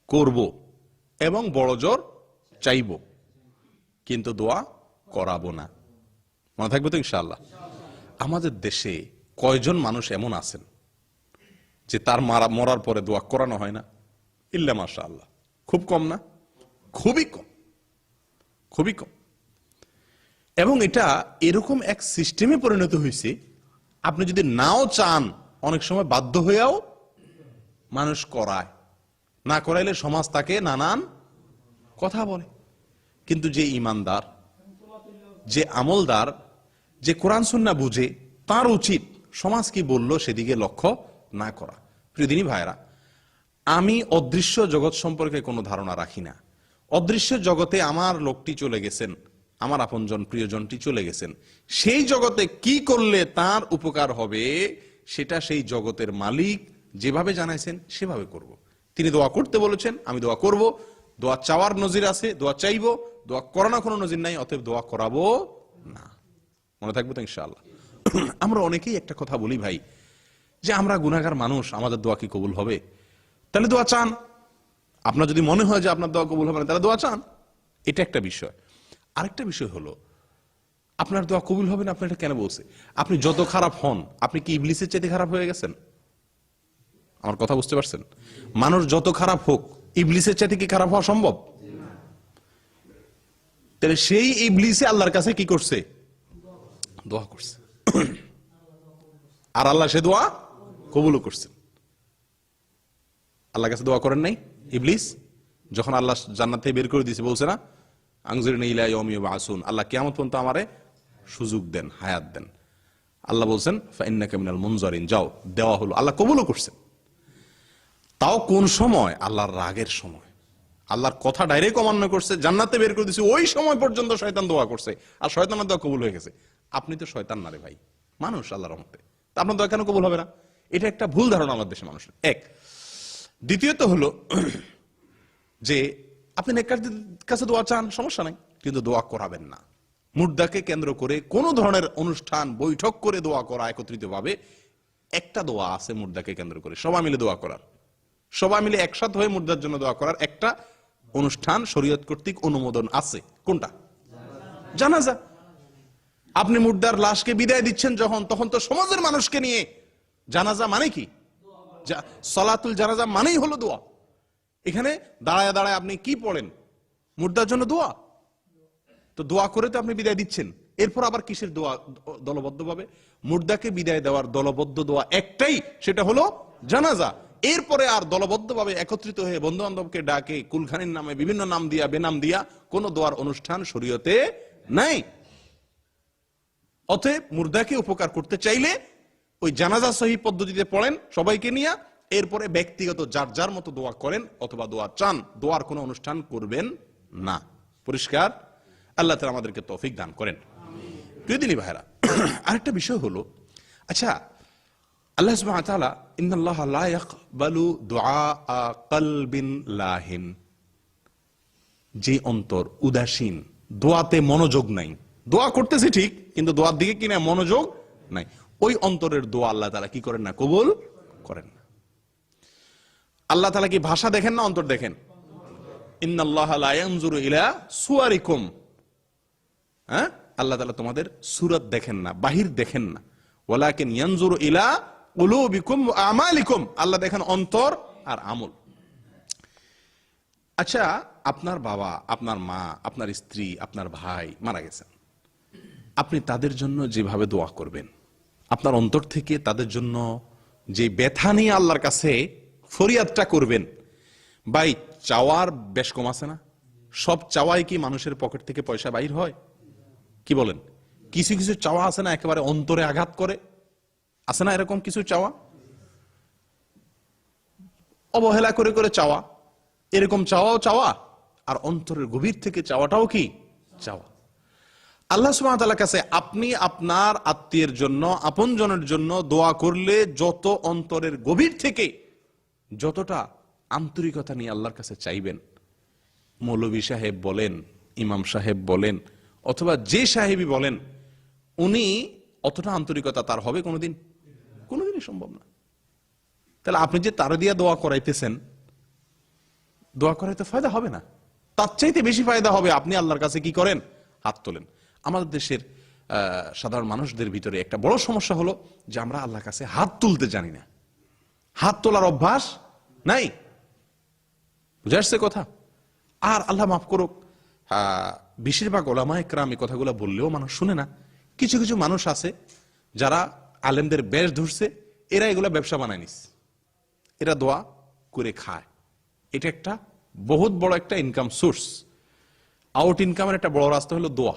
করব এবং বড় জোর চাইব, কিন্তু দোয়া করাবো না। মনে থাকবে তো ইনশাআল্লাহ? আমাদের দেশে কয়জন মানুষ এমন আছেন যে তার মরার পরে দোয়া করানো হয় না? ইল্লা মাশাআল্লাহ, খুব কম না? খুবই কম, খুবই কম। এবং এটা এরকম এক সিস্টেমে পরিণত হয়েছে, আপনি যদি নাও চান অনেক সময় বাধ্য হয়েও মানুষ করায়, না করাইলে সমাজ তাকে নানান কথা বলে। কিন্তু যে ইমানদার, যে আমলদার, যে কোরআন সুন্নাহ বুঝে, তার উচিত সমাজ কি বলল সেদিকে লক্ষ্য না করা। প্রিয়দিনী ভাইরা, আমি অদৃশ্য জগৎ সম্পর্কে কোনো ধারণা রাখি না। অদৃশ্য জগতে আমার লোকটি চলে গেছেন, আমার আপনজন প্রিয়জনটি চলে গেছেন, সেই জগতে কি করলে তার উপকার হবে সেটা সেই জগতের মালিক যেভাবে জানাইছেন সেভাবে করব। তিনি দোয়া করতে বলেছেন, আমি দোয়া করব। দোয়া চাওয়ার নজির আছে, দোয়া চাইবো। দোয়া করানো কোনো নজির নাই, অতএব দোয়া করাবো না। মনে থাকবো তো ইনশাআল্লাহ? আমরা অনেকেই একটা কথা বলি ভাই, যে আমরা গুনাহগার মানুষ, আমাদের দোয়া কি কবুল হবে? তাহলে দোয়া চান। আপনার যদি মনে হয় যে আপনার দোয়া কবুল হবে না, তাহলে দোয়া চান। এটা একটা বিষয়। আরেকটা বিষয় হলো, আপনার দোয়া কবুল হবে না, আপনি এটা কেন বলছে? আপনি যত খারাপ হন, আপনি কি ইবলিসের চাইতে খারাপ হয়ে গেছেন? আমার কথা বুঝতে পারছেন? মানুষ যত খারাপ হোক, ইবলিসের চাইতে কি খারাপ হওয়া সম্ভব? তাহলে সেই ইবলিসে আল্লাহর কাছে কি করছে? দোয়া করছে। আর আল্লাহ সে দোয়া কবুলও করছেন। আল্লাহর কাছে দোয়া করেন নাই ইবলিস? যখন আল্লাহ জান্নাত থেকে বের করে দিয়েছে, বলছে না, আনজিরনি ইলা ইয়াউমি ইউবআসুন, আল্লাহ কিয়ামত পর্যন্ত আমারে সুযোগ দেন, হায়াত দেন। আল্লাহ বলছেন ফাইন্নাকা মিনাল মুনজারিন, যাও, দেওয়া হলো। আল্লাহ কবুলও করছেন। তাও কোন সময়? আল্লাহর রাগের সময়। আল্লাহর কথা ডাইরেক্ট অমান্য করছে, জান্নাতে বের করে দিয়েছে, ওই সময় পর্যন্ত শয়তান দোয়া করছে, আর শয়তানের দোয়া কবুল হয়ে গেছে। আপনি তো শয়তান না রে ভাই, মানুষ আল্লাহর রহমতে, তা আপনার দোয়া কেন কবুল হবে না? এটা একটা ভুল ধারণা আমাদের দেশের মানুষের। এক। দ্বিতীয়ত হলো যে আপনি নেককারদের কাছে দোয়া চান, সমস্যা নাই, কিন্তু দোয়া করাবেন না। মুর্দাকে কেন্দ্র করে কোন ধরনের অনুষ্ঠান, বৈঠক করে দোয়া করা একত্রিত ভাবে, একটা দোয়া আছে মুর্দাকে কেন্দ্র করে সবাই মিলে দোয়া করার, সবাই মিলে একসাথে হয়ে মুর্দার জন্য দোয়া করার একটা অনুষ্ঠান শরীয়ত কর্তৃক অনুমোদন আছে। কোনটা? জানাজা। আপনি মুর্দার লাশকে বিদায় দিচ্ছেন যখন, তখন তো সমাজের মানুষকে নিয়ে জানাজা মানে কি? সালাতুল জানাজা মানেই হলো দোয়া। এখানে দাঁড়ায় দাঁড়ায় আপনি কি পড়েন? মুর্দার জন্য দোয়া। তো দোয়া করে তো আপনি বিদায় দিচ্ছেন, এরপর আবার কিসের দোয়া দলবদ্ধভাবে? মুর্দাকে বিদায় দেওয়ার দলবদ্ধ দোয়া একটাই, সেটা হলো জানাজা। এরপরে আর দলবদ্ধভাবে একত্রিত হয়ে বন্ধু বান্ধবকে ডাকে কুলখানির নামে বিভিন্ন নাম দিয়া বেনাম দিয়া কোন দোয়ার অনুষ্ঠান শরীয়তে নাই। অতএব মুর্দাকে উপকার করতে চাইলে ওই জানাজা সহি পদ্ধতিতে পড়েন সবাইকে নিয়ে, এরপরে ব্যক্তিগত যার যার মতো দোয়া করেন অথবা দোয়া চান, দোয়ার কোনো অনুষ্ঠান করবেন না। পরিষ্কার? আল্লাহ তাআলা আমাদেরকে তৌফিক দান করেন। প্রিয়দিনী ভাইরা, আরেকটা বিষয় হলো, আচ্ছা, আল্লাহ সুবহানাহু ওয়া তাআলা ইন্নাল্লাহা লা ইয়াকবালু দুআ কলবিন লাহিন, যে অন্তর উদাসীন, দোয়াতে মনোযোগ নাই, দোয়া করতেছে ঠিক কিন্তু দোয়ার দিকে কিনা মনোযোগ নাই, ওই অন্তরের দোয়া আল্লাহ তাআলা কি করেন না? কবুল করেন না। আল্লাহ তাআলা কি ভাষা দেখেন না অন্তর দেখেন? ইন্নাল্লাহা লা ইয়ানজুরু ইলা সুওয়ারিকুম, হ্যাঁ, আল্লাহ তাআলা তোমাদের সূরত দেখেন না, বাহির দেখেন না, ওয়ালাকিন ইয়ানজুরু ইলা কুলুবিকুম ওয়া আমালিকুম, আল্লাহ দেখেন অন্তর আর আমল। আচ্ছা, আপনার বাবা, আপনার মা, আপনার স্ত্রী, আপনার ভাই মারা গেছেন, আপনি তাদের জন্য যেভাবে দোয়া করবেন, আপনার অন্তর থেকে তাদের জন্য যে ব্যথা নিয়ে আল্লাহর কাছে ফরিয়াদটা করবেন। ভাই, চাওয়ার বেশ কম আছে না? সব চাওয়াই কি মানুষের পকেট থেকে পয়সা বাইর হয়? কি বলেন? কিছু কিছু চাওয়া আছে না একেবারে অন্তরে আঘাত করে, আছে না এরকম কিছু চাওয়া? অবহেলা করে করে চাওয়া, এরকম চাওয়াও চাওয়া, আর অন্তরের গভীর থেকে চাওয়াটাও কি চাওয়া। আল্লাহ সুবহানাহু ওয়া তাআলার কাছে আপনি আপনার আত্মীয়ের জন্য, আপনজনের জন্য দোয়া করলে যত অন্তরের গভীর থেকে, যতটা আন্তরিকতা নিয়ে আল্লাহর কাছে চাইবেন, মৌলভী সাহেব বলেন, ইমাম সাহেব বলেন, অথবা যে সাহেবই বলেন, উনি অতটা আন্তরিকতা তার হবে কোনোদিন? কোনোদিনই সম্ভব না। তাহলে আপনি যে তার দিয়ে দোয়া করাইতেছেন, দোয়া করাইতে ফায়দা হবে না। তার চাইতে বেশি ফায়দা হবে আপনি আল্লাহর কাছে কি করেন? হাত তোলেন। আমাদের দেশের সাধারণ মানুষদের ভিতরে একটা বড় সমস্যা হলো যে আমরা আল্লাহর কাছে হাত তুলতে জানি না, হাত তোলার অভ্যাস নাই। বুঝে আসছে কথা? আর আল্লাহ মাফ করুক, বেশিরভাগ ওলামায়ে কেরাম এই কথাগুলো বললেও মানুষ শুনে না। কিছু কিছু মানুষ আছে যারা আলেমদের বেশ ধরছে, এরা এগুলা ব্যবসা বানায় নিস, এরা দোয়া করে খায়। এটা একটা বহুত বড় একটা ইনকাম সোর্স। আউট ইনকামের একটা বড় রাস্তা হলো দোয়া।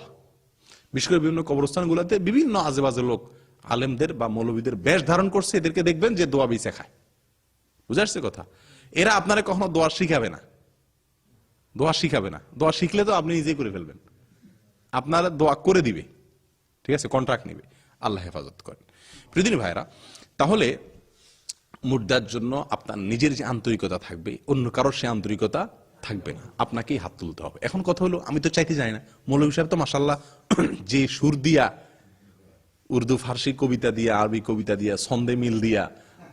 বিশেষ করে বিভিন্ন কবরস্থানগুলোতে বিভিন্ন আজেবাজে লোক আলেমদের বা মৌলবীদের বেশ ধারণ করছে, এদেরকে দেখবেন যে দোয়া বিছে খায়। বুঝে আসছে কথা? এরা আপনারা কখনো দোয়া শিখাবে না, দোয়া শিখাবে না। দোয়া শিখলে তো আপনি নিজেই করে ফেলবেন, আপনারা দোয়া করে দিবে, ঠিক আছে, কন্ট্রাক্ট নিবে। আল্লাহ হেফাজত করেন। প্রিয়দিনী ভাইরা, তাহলে মুর্দার জন্য আপনার নিজের যে আন্তরিকতা থাকবে, অন্য কারোর সে আন্তরিকতা থাকবে না, আপনাকেই হাত তুলতে হবে। এখন কথা হলো, আমি তো চাইতে জানি না, মৌলভী সাহেব তো মাশাআল্লাহ যে সুর দিয়া, উর্দু ফার্সি কবিতা দিয়া, আরবি কবিতা দিয়া, ছন্দে মিল দিয়া,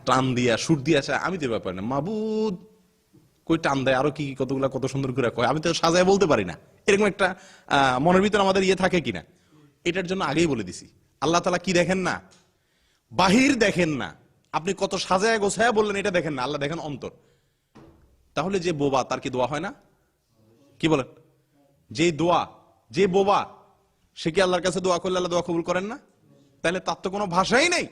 টান দিয়া, সুর দিয়া চায়, আমি তো ব্যাপার না। মাবুদ কই টান দেয়, আরো কি কতগুলা কত সুন্দর করে কয়, আমি তো সাজায় বলতে পারি না। এরকম একটা মনের ভিতরে আমাদের ইয়ে থাকে কিনা, এটার জন্য আগেই বলে দিছি। আল্লাহ তাআলা কি দেখেন না? বাহির দেখেন না। আপনি কত সাজায় গোছায় বললেন এটা দেখেন না, আল্লাহ দেখেন অন্তর। তাহলে যে বোবা, তার কি দোয়া হয় না? কি বলেন? যে বোবা, সে কি আল্লাহর কাছে দোয়া করলে আল্লাহ দোয়া কবুল করেন না? তাহলে তার তো কোনো ভাষাই নেই।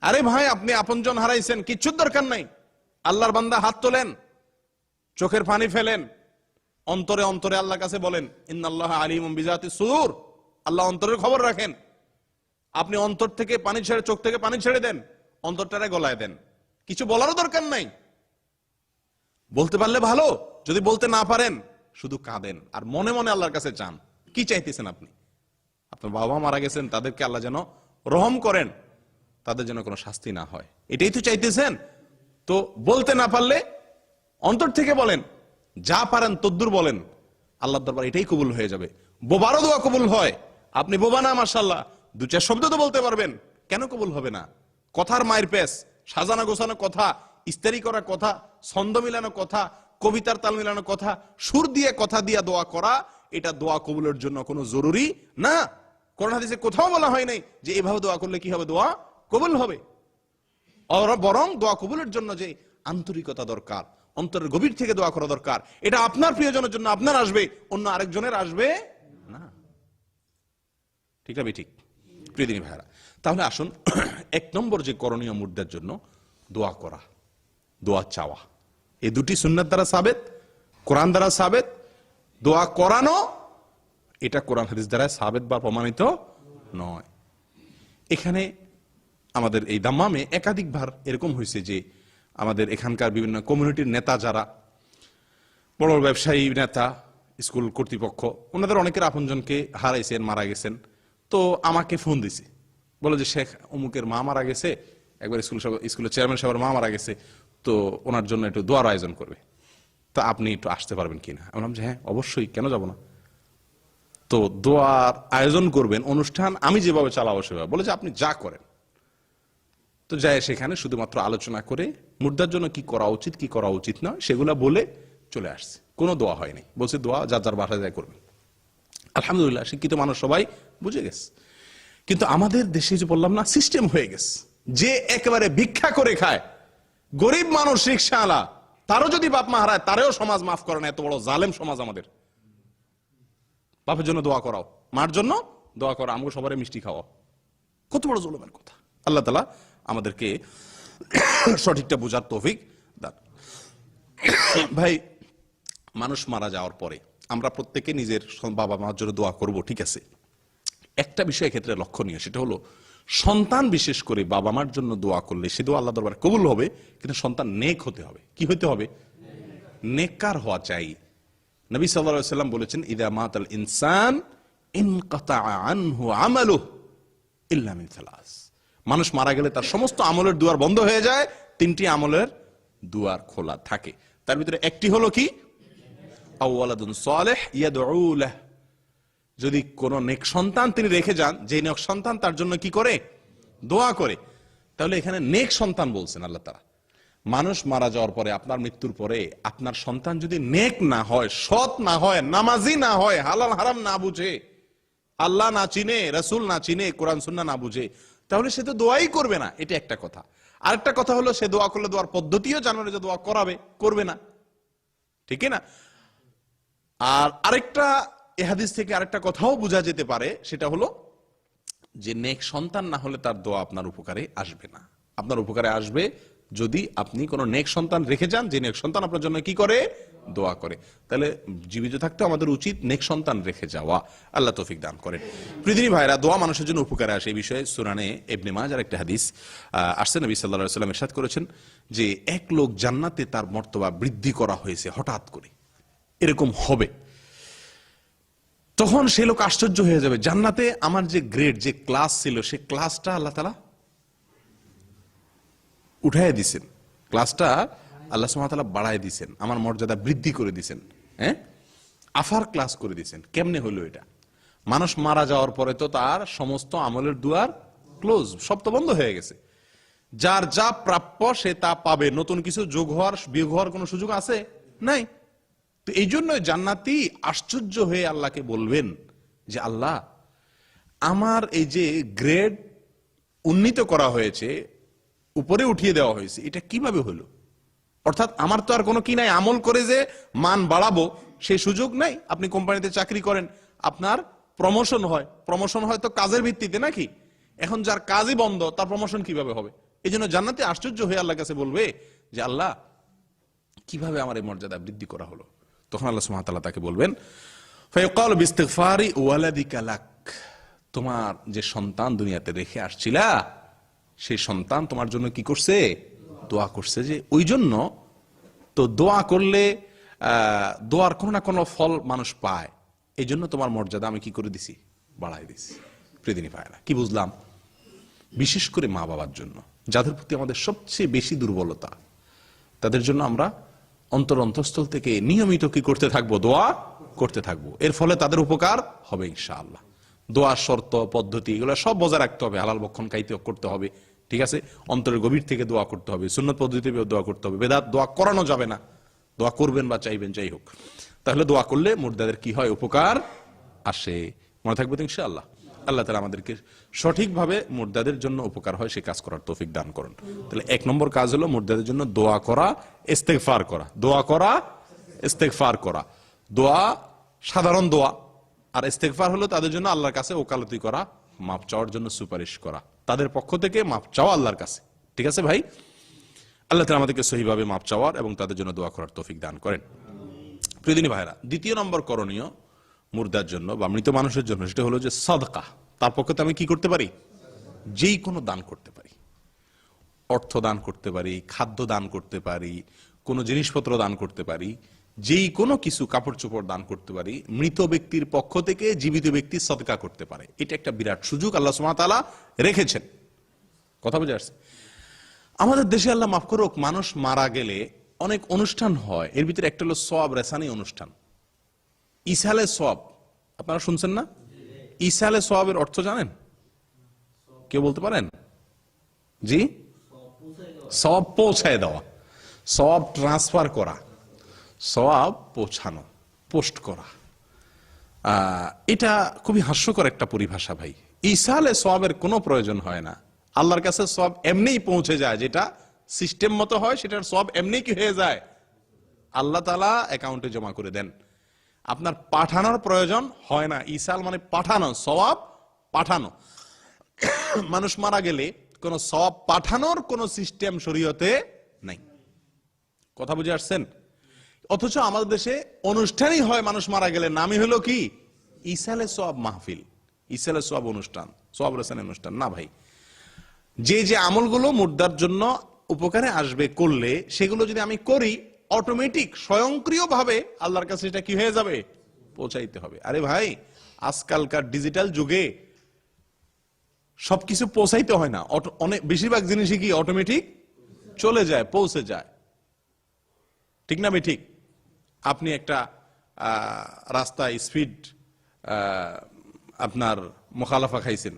আরে ভাই, আপনি আপনজন হারাইছেন, কিচ্ছুর দরকার নাই। আল্লাহর বান্দা হাত তোলেন, চোখের পানি ফেলেন, অন্তরে অন্তরে আল্লাহর কাছে বলেন, ইন্নাল্লাহা আলিমুম বিজাতিস সুদূর। আল্লাহ অন্তরের খবর রাখেন। আপনি অন্তর থেকে পানি ছেড়ে, চোখ থেকে পানি ছেড়ে দেন, অন্তরটারে গলায় দেন। কিছু বলারও দরকার নাই। বলতে পারলে ভালো, যদি বলতে না পারেন শুধু কাঁদেন আর মনে মনে আল্লাহর কাছে চান। কি চাইতেছেন আপনি? আপনার বাবা মারা গেছেন, তাদেরকে আল্লাহ যেন রহম করেন, তাদের যেন কোনো শাস্তি না হয়, এটাই তো চাইতেছেন। তো বলতে না পারলে অন্তর থেকে বলেন, যা পারেন তদ্দুর বলেন, আল্লাহর দরবার এটাই কবুল হয়ে যাবে। বোবারও দোয়া কবুল হয়। আপনি বোবা না, মাশাআল্লাহ, দু চার শব্দ তো বলতে পারবেন, কেন কবুল হবে না? কথার মায়ের পেস, সাজানো গোছানো কথা, ইস্তারি করা কথা, ছন্দ মিলানো কথা, কবিতার তাল মিলানো কথা, সুর দিয়ে কথা দিয়ে দোয়া করা, এটা দোয়া কবুলের জন্য কোনো জরুরি না। কোরআন হাদিসে কোথাও বলা হয় নাই যে এভাবে দোয়া করলে কি হবে, দোয়া কবুল হবে। বরং দোয়া কবুলের জন্য যে আন্তরিকতা দরকার, অন্তরের গভীর থেকে দোয়া করা দরকার, এটা আপনার প্রিয়জনের জন্য আপনার আসবে, অন্য আরেকজনের আসবে না। ঠিক না? ঠিক। প্রিয়দিনী ভাইরা, তাহলে আসুন, এক নম্বর যে করণীয় মুর্দার জন্য দোয়া করা, দোয়া চাওয়া, এই দুটি সুন্নাত দ্বারা সাবেত, কোরআন দ্বারা সাবেত। দোয়া করানো, এটা কোরআন হাদিস দ্বারা সাবেত বা প্রমাণিত নয়। এখানে আমাদের এই দাম্মামে একাধিকবার এরকম হয়েছে যে আমাদের এখানকার বিভিন্ন কমিউনিটির নেতা, যারা বড় ব্যবসায়ী নেতা, স্কুল কর্তৃপক্ষ, ওনাদের অনেকের আপনজনকে হারাইছেন, মারা গেছেন। তো আমাকে ফোন দিছে, বলে যে শেখ অমুকের মা মারা গেছে, একবার স্কুলের চেয়ারম্যান সাহেবের মা মারা গেছে, তো ওনার জন্য একটু দোয়ার আয়োজন করবে, তা আপনি একটু আসতে পারবেন কিনা? আমি বললাম যে হ্যাঁ অবশ্যই, কেন যাব না। তো দোয়ার আয়োজন করবেন, অনুষ্ঠান আমি যেভাবে চালাবো সেভাবে, বলে যে আপনি যা করেন। তো যায় সেখানে শুধুমাত্র আলোচনা করে মুর্দার জন্য কি করা উচিত, কি করা উচিত নয় সেগুলা বলে চলে আসছে। কোনো দোয়া হয়নি। বলছে দোয়া যার যার বাসায় যায় করবেন। আলহামদুলিল্লাহ, শিক্ষিত মানুষ সবাই বুঝে গেছে। কিন্তু আমাদের দেশে যে বললাম না, সিস্টেম হয়ে গেছে যে একেবারে ভিক্ষা করে খায়, গরিব মানুষ, রিকশাওয়ালা, তারও যদি বাপ মা হারায়, তারেও সমাজ মাফ করে না। এত বড় জালেম সমাজ আমাদের। বাপের জন্য দোয়া করাও, মার জন্য দোয়া করা, আমাকে সবারই মিষ্টি খাওয়াও। কত বড় জুলুমের কথা। আল্লাহ তাআলা আমাদেরকে সঠিকটা বোঝার তৌফিক দান। ভাই, মানুষ মারা যাওয়ার পরে আমরা প্রত্যেকে নিজের বাবা মার জন্য দোয়া করব, ঠিক আছে। একটা বিষয় ক্ষেত্রে লক্ষণীয়, সেটা হলো সন্তান বিশেষ করে বাবা মার জন্য দোয়া করলে সে দোয়া আল্লাহ দরবারে কবুল হবে, কিন্তু সন্তান নেক হতে হবে। কি হতে হবে? নেককার হওয়া চাই। নবী সাল্লাল্লাহু আলাইহি ওয়াসাল্লাম বলেছেন, ইদা মাতাল ইনসান ইনকাতা আনহু আমালুহু ইল্লা মিন সালাস। মানুষ মারা গেলে তার সমস্ত আমলের দুয়ার বন্ধ হয়ে যায়, তিনটি আমলের দুয়ার খোলা থাকে। তার ভিতরে একটি হলো কি? আওয়ালাদুন সালেহ ইয়াদউ লাহ। যদি কোন নেক সন্তান তিনি রেখে যান, যে নেক সন্তান তার জন্য কি করে? দোয়া করে। তাহলে এখানে নেক সন্তান বলছেন আল্লাহ তাআলা। মানুষ মারা যাওয়ার পরে, আপনার মৃত্যুর পরে আপনার সন্তান যদি নেক না হয়, সৎ না হয়, নামাজি না হয়, হালাল হারাম না বুঝে, আল্লাহ না চিনে, রাসূল না চিনে, কোরআন সুন্নাহ না বুঝে, তাহলে সে তো দোয়াই করবে না। এটা একটা কথা। আরেকটা কথা হলো, সে দোয়া করলে দোয়ার পদ্ধতিও জানে না, যে দোয়া করাবে, করবে না, ঠিক না? আর আরেকটা, এই হাদিস থেকে আরেকটা কথাও বোঝা যেতে পারে, সেটা হলো যে নেক সন্তান না হলে তার দোয়া আপনার উপকারে আসবে না। আপনার উপকারে আসবে যদি আপনি কোন নেক সন্তান রেখে যান, যে নেক সন্তান আপনার জন্য কি করে? দোয়া করে। তাহলে জীবিত থাকতে আমাদের উচিত নেক সন্তান রেখে যাওয়া। আল্লাহ তৌফিক দান করেন। পৃথিবী ভাইরা, দোয়া মানুষের জন্য উপকারে আসে। এই বিষয়ে সুনানে ইবনে মাজার একটা হাদিস আসছে। নবী সাল্লাল্লাহু আলাইহি ওয়াসাল্লাম ইরশাদ করেছেন যে এক লোক জান্নাতে তার মর্তবা বৃদ্ধি করা হয়েছে হঠাৎ করে, এরকম হবে। তখন সে লোক আশ্চর্য হয়ে যাবে, জান্নাতে আমার যে গ্রেড, যে ক্লাস ছিল, সে ক্লাসটা আল্লাহ তাআলা উঠায় দিছেন, ক্লাসটা আল্লাহ সুবহানাহু ওয়া তাআলা বাড়ায় দিছেন, আমার মর্যাদা বৃদ্ধি করে দিছেন, হ্যাঁ, আফার ক্লাস করে দিছেন। কেমনে হলো এটা? মানুষ মারা যাওয়ার পরে তো তার সমস্ত আমলের দুয়ার ক্লোজ, সব তো বন্ধ হয়ে গেছে। যার যা প্রাপ্য সে তা পাবে, নতুন কিছু যোগ হওয়ার, বিয়োগ হওয়ার কোনো সুযোগ আছে? নাই। তো এই জন্য জান্নাতি আশ্চর্য হয়ে আল্লাহকে বলবেন যে, আল্লাহ, আমার এই যে গ্রেড উন্নীত করা হয়েছে, উপরে উঠিয়ে দেওয়া হয়েছে, এটা কিভাবে হলো? অর্থাৎ আমার তো আর কোনো কি নাই, আমল করে যে মান বাড়াবো সেই সুযোগ নাই। আপনি কোম্পানিতে চাকরি করেন, আপনার প্রমোশন হয়, প্রমোশন হয় তো কাজের ভিত্তিতে নাকি? এখন যার কাজই বন্ধ, তার প্রমোশন কিভাবে হবে? এই জন্য জান্নাতি আশ্চর্য হয়ে আল্লাহর কাছে বলবে যে, আল্লাহ, কিভাবে আমার এই মর্যাদা বৃদ্ধি করা হলো? তখন আল্লাহ সুবহানাহু ওয়া তাআলা তাকে বলবেন, ফায়াকালু বিইস্তিগফারি ওয়ালাদিকা লাক। তোমার যে সন্তান দুনিয়াতে রেখে আসছিলা, সেই সন্তান তোমার জন্য কি করছে? দোয়া করছে। যে ওই জন্য তো দোয়া করলে দোয়ার কোনো না কোনো ফল মানুষ পায়, এই জন্য তোমার মর্যাদা আমি কি করে দিছি? বাড়াই দিছি। প্রতিদিনই পায় না। কি বুঝলাম? বিশেষ করে মা বাবার জন্য, যাদের প্রতি আমাদের সবচেয়ে বেশি দুর্বলতা, তাদের জন্য আমরা অন্তরস্থল থেকে নিয়মিত কি করতে থাকবো? দোয়া করতে থাকবো। এর ফলে তাদের উপকার হবে ইনশাআল্লাহ। দোয়ার শর্ত, পদ্ধতি, এগুলো সব বজায় রাখতে হবে। হালাল ভক্ষণ খাইতে করতে হবে, ঠিক আছে? অন্তরের গভীর থেকে দোয়া করতে হবে, সুন্নত পদ্ধতিতে দোয়া করতে হবে। বেদাত দোয়া করানো যাবে না। দোয়া করবেন বা চাইবেন, যাই হোক, তাহলে দোয়া করলে মুর্দাদের কি হয়? উপকার আসে। মনে থাকবে তো ইনশাআল্লাহ। আল্লাহ তাআলা আমাদেরকে সঠিকভাবে মুর্দাদের জন্য উপকার হয় সে কাজ করার তৌফিক দান করুন। তাহলে এক নম্বর কাজ হলো মুর্দাদের জন্য দোয়া করা, ইস্তেগফার করা। দোয়া করা, ইস্তেগফার করা। দোয়া সাধারণ দোয়া, আর ইস্তেগফার হলো তাদের জন্য আল্লাহর কাছে ওকালতি করা, মাপ চাওয়ার জন্য সুপারিশ করা, তাদের পক্ষ থেকে মাপ চাওয়া আল্লাহর কাছে। ঠিক আছে ভাই? আল্লাহ তাআলা আমাদেরকে সহিভাবে মাপ চাওয়ার এবং তাদের জন্য দোয়া করার তৌফিক দান করেন। প্রিয়দিনী ভাইরা, দ্বিতীয় নম্বর করণীয় মুর্দার জন্য বা মৃত মানুষের জন্য, সেটা হলো যে সাদকা। তার পক্ষে তো আমি কি করতে পারি? যেই কোনো দান করতে পারি। অর্থ দান করতে পারি, খাদ্য দান করতে পারি, কোনো জিনিসপত্র দান করতে পারি, যেই কোনো কিছু, কাপড় চোপড় দান করতে পারি। মৃত ব্যক্তির পক্ষ থেকে জীবিত ব্যক্তি সদকা করতে পারে। এটা একটা বিরাট সুযোগ আল্লাহ সুবহানাহু ওয়া তাআলা রেখেছেন। কথা বুঝে আসছে? আমাদের দেশে আল্লাহ মাফ করুক, মানুষ মারা গেলে অনেক অনুষ্ঠান হয়। এর ভিতরে একটা হলো সওয়াব রেসানি অনুষ্ঠান, ইসালে সওয়াব। আপনারা শুনছেন না? ইসালে সওয়াবের অর্থ জানেন? কেউ বলতে পারেন? জি, সওয়াব পৌঁছায় দেওয়া, সওয়াব ট্রান্সফার করা, সওয়াব পৌঁছানো, পোস্ট করা। এটা খুবই হাস্যকর একটা পরিভাষা ভাই। ইসালে সওয়াবের কোনো প্রয়োজন হয় না। আল্লাহর কাছে সওয়াব এমনিই পৌঁছে যায়, যেটা সিস্টেম মতো হয় সেটার সওয়াব এমনি কি হয়ে যায়? আল্লাহ তাআলা অ্যাকাউন্টে জমা করে দেন। আপনার পাঠানোর প্রয়োজন হয় না। ইসাল মানে পাঠানো, সওয়াব পাঠানো। মানুষ মারা গেলে কোন সওয়াব পাঠানোর কোন সিস্টেম শরীয়তে নাই। কথা বুঝে আসছেন? অথচ আমাদের দেশে অনুষ্ঠানই হয় মানুষ মারা গেলে, নামই হলো কি ইসালে সওয়াব মাহফিল, ইসালে সওয়াব অনুষ্ঠান, সওয়াব রেসানের অনুষ্ঠান। না ভাই, যে যে আমলগুলো মুর্দার জন্য উপকারে আসবে করলে সেগুলো যদি আমি করি, অটোমেটিক স্বয়ংক্রিয়ভাবে আল্লাহর কাছে এটা কি হয়ে যাবে, পৌঁছাইতে হবে। আরে ভাই, আজকালকার ডিজিটাল যুগে সবকিছু পৌঁছাইতে হয় না, অনেক বেশিরভাগ জিনিসই কি অটোমেটিক চলে যায়, পৌঁছে যায়। ঠিক না ভাই? ঠিক। আপনি একটা রাস্তায় স্পিড আপনার মুখালাফা খাইছেন,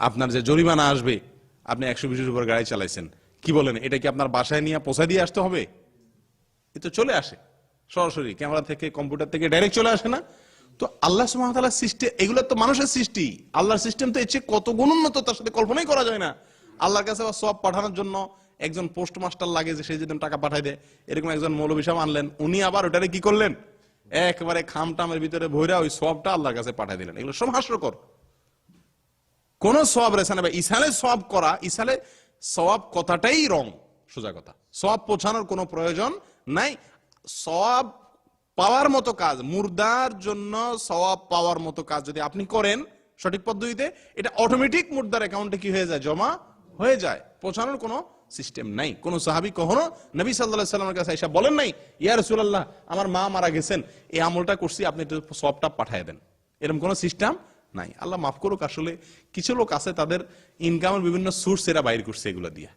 আপনার যে জরিমানা আসবে, আপনি 120-এর উপর গাড়ি চালাইছেন, কি বলেন, এটা কি আপনার বাসায় নিয়ে পৌঁছা দিয়ে আসতে হবে? এ তো চলে আসে সরাসরি ক্যামেরা থেকে, কম্পিউটার থেকে ডাইরেক্ট চলে আসে না? তো আল্লাহ সুবহানাহু ওয়া তাআলার সৃষ্টি, এগুলো তো মানুষের সৃষ্টি। আল্লাহর সিস্টেম তো এর চেয়ে কত গুণ উন্নত, তার সাথে কল্পনাই করা যায় না। আল্লাহর কাছে সওয়াব পাঠানোর জন্য একজন পোস্ট মাস্টার লাগে, যে সেই যদি টাকা পাঠাই দেয়, এরকম একজন মৌলবী সাহেব আনলেন, উনি আবার ওটারে কি করলেন, একেবারে খামটামের ভিতরে ভইরা ওই সওয়াবটা আল্লাহর কাছে পাঠাই দিলেন। এগুলো সব হাস্যকর। কোন সওয়াব রেসানে বা ইসালে সওয়াব করা, ইসালে সওয়াব কথাটাই রং, সোজা কথা। সওয়াব পৌঁছানোর কোনো প্রয়োজন নাই। সওয়াব পাওয়ার মতো কাজ, মুর্দার জন্য সওয়াব পাওয়ার মতো কাজ যদি আপনি করেন সঠিক পদ্ধতিতে, এটা অটোমেটিক মুর্দার অ্যাকাউন্টে কি হয়ে যায়, জমা হয়ে যায়। পৌঁছানোর কোনো সিস্টেম নাই। কোন সাহাবী কখনো নবী সাল্লাল্লাহু আলাইহি ওয়াসাল্লামের কাছে এসে বলেন নাই, ইয়া রাসূলুল্লাহ, আমার মা মারা গেছেন, এই আমলটা করছি, আপনি একটু সওয়াবটা পাঠিয়ে দেন। এরকম কোনো সিস্টেম নাই। আল্লাহ মাফ করুক, আসলে কিছু লোক আছে তাদের ইনকামের বিভিন্ন সোর্স এরা বাইর করছে এগুলো দিয়ে,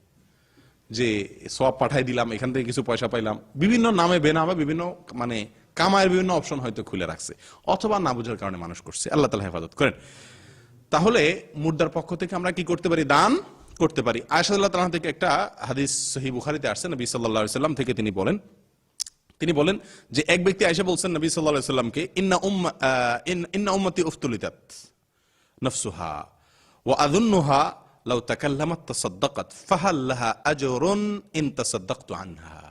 যে সওয়াব পাঠাই দিলাম, এখান থেকে কিছু পয়সা পাইলাম, বিভিন্ন নামে বেনামে বিভিন্ন মানে কামায়ের বিভিন্ন অপশন হয়তো খুলে রাখছে, অথবা না বুঝার কারণে মানুষ করছে। আল্লাহ তাআলা হেফাজত করেন। তাহলে মুর্দার পক্ষ থেকে আমরা কি করতে পারি, দান করতে পারি। আয়েশা রাদিয়াল্লাহু তাআলা থেকে একটা হাদিস সহিহ বুখারীতে আসছে, নবী সাল্লাল্লাহু আলাইহি ওয়াসাল্লাম থেকে তিনি বলেন যে এক ব্যক্তি আয়েশা বলছেন নবী সাল্লাল্লাহু আলাইহি ওয়াসাল্লামকে, ইন্না উম্মতি উফতুলিতাত নাফসুহা ওয়া আযুন্নুহা লাউ তাকাল্লামাত তাসাদ্দাকাত ফাহাল লাহা আজরুন ইন তাসাদ্দাকতু আনহা।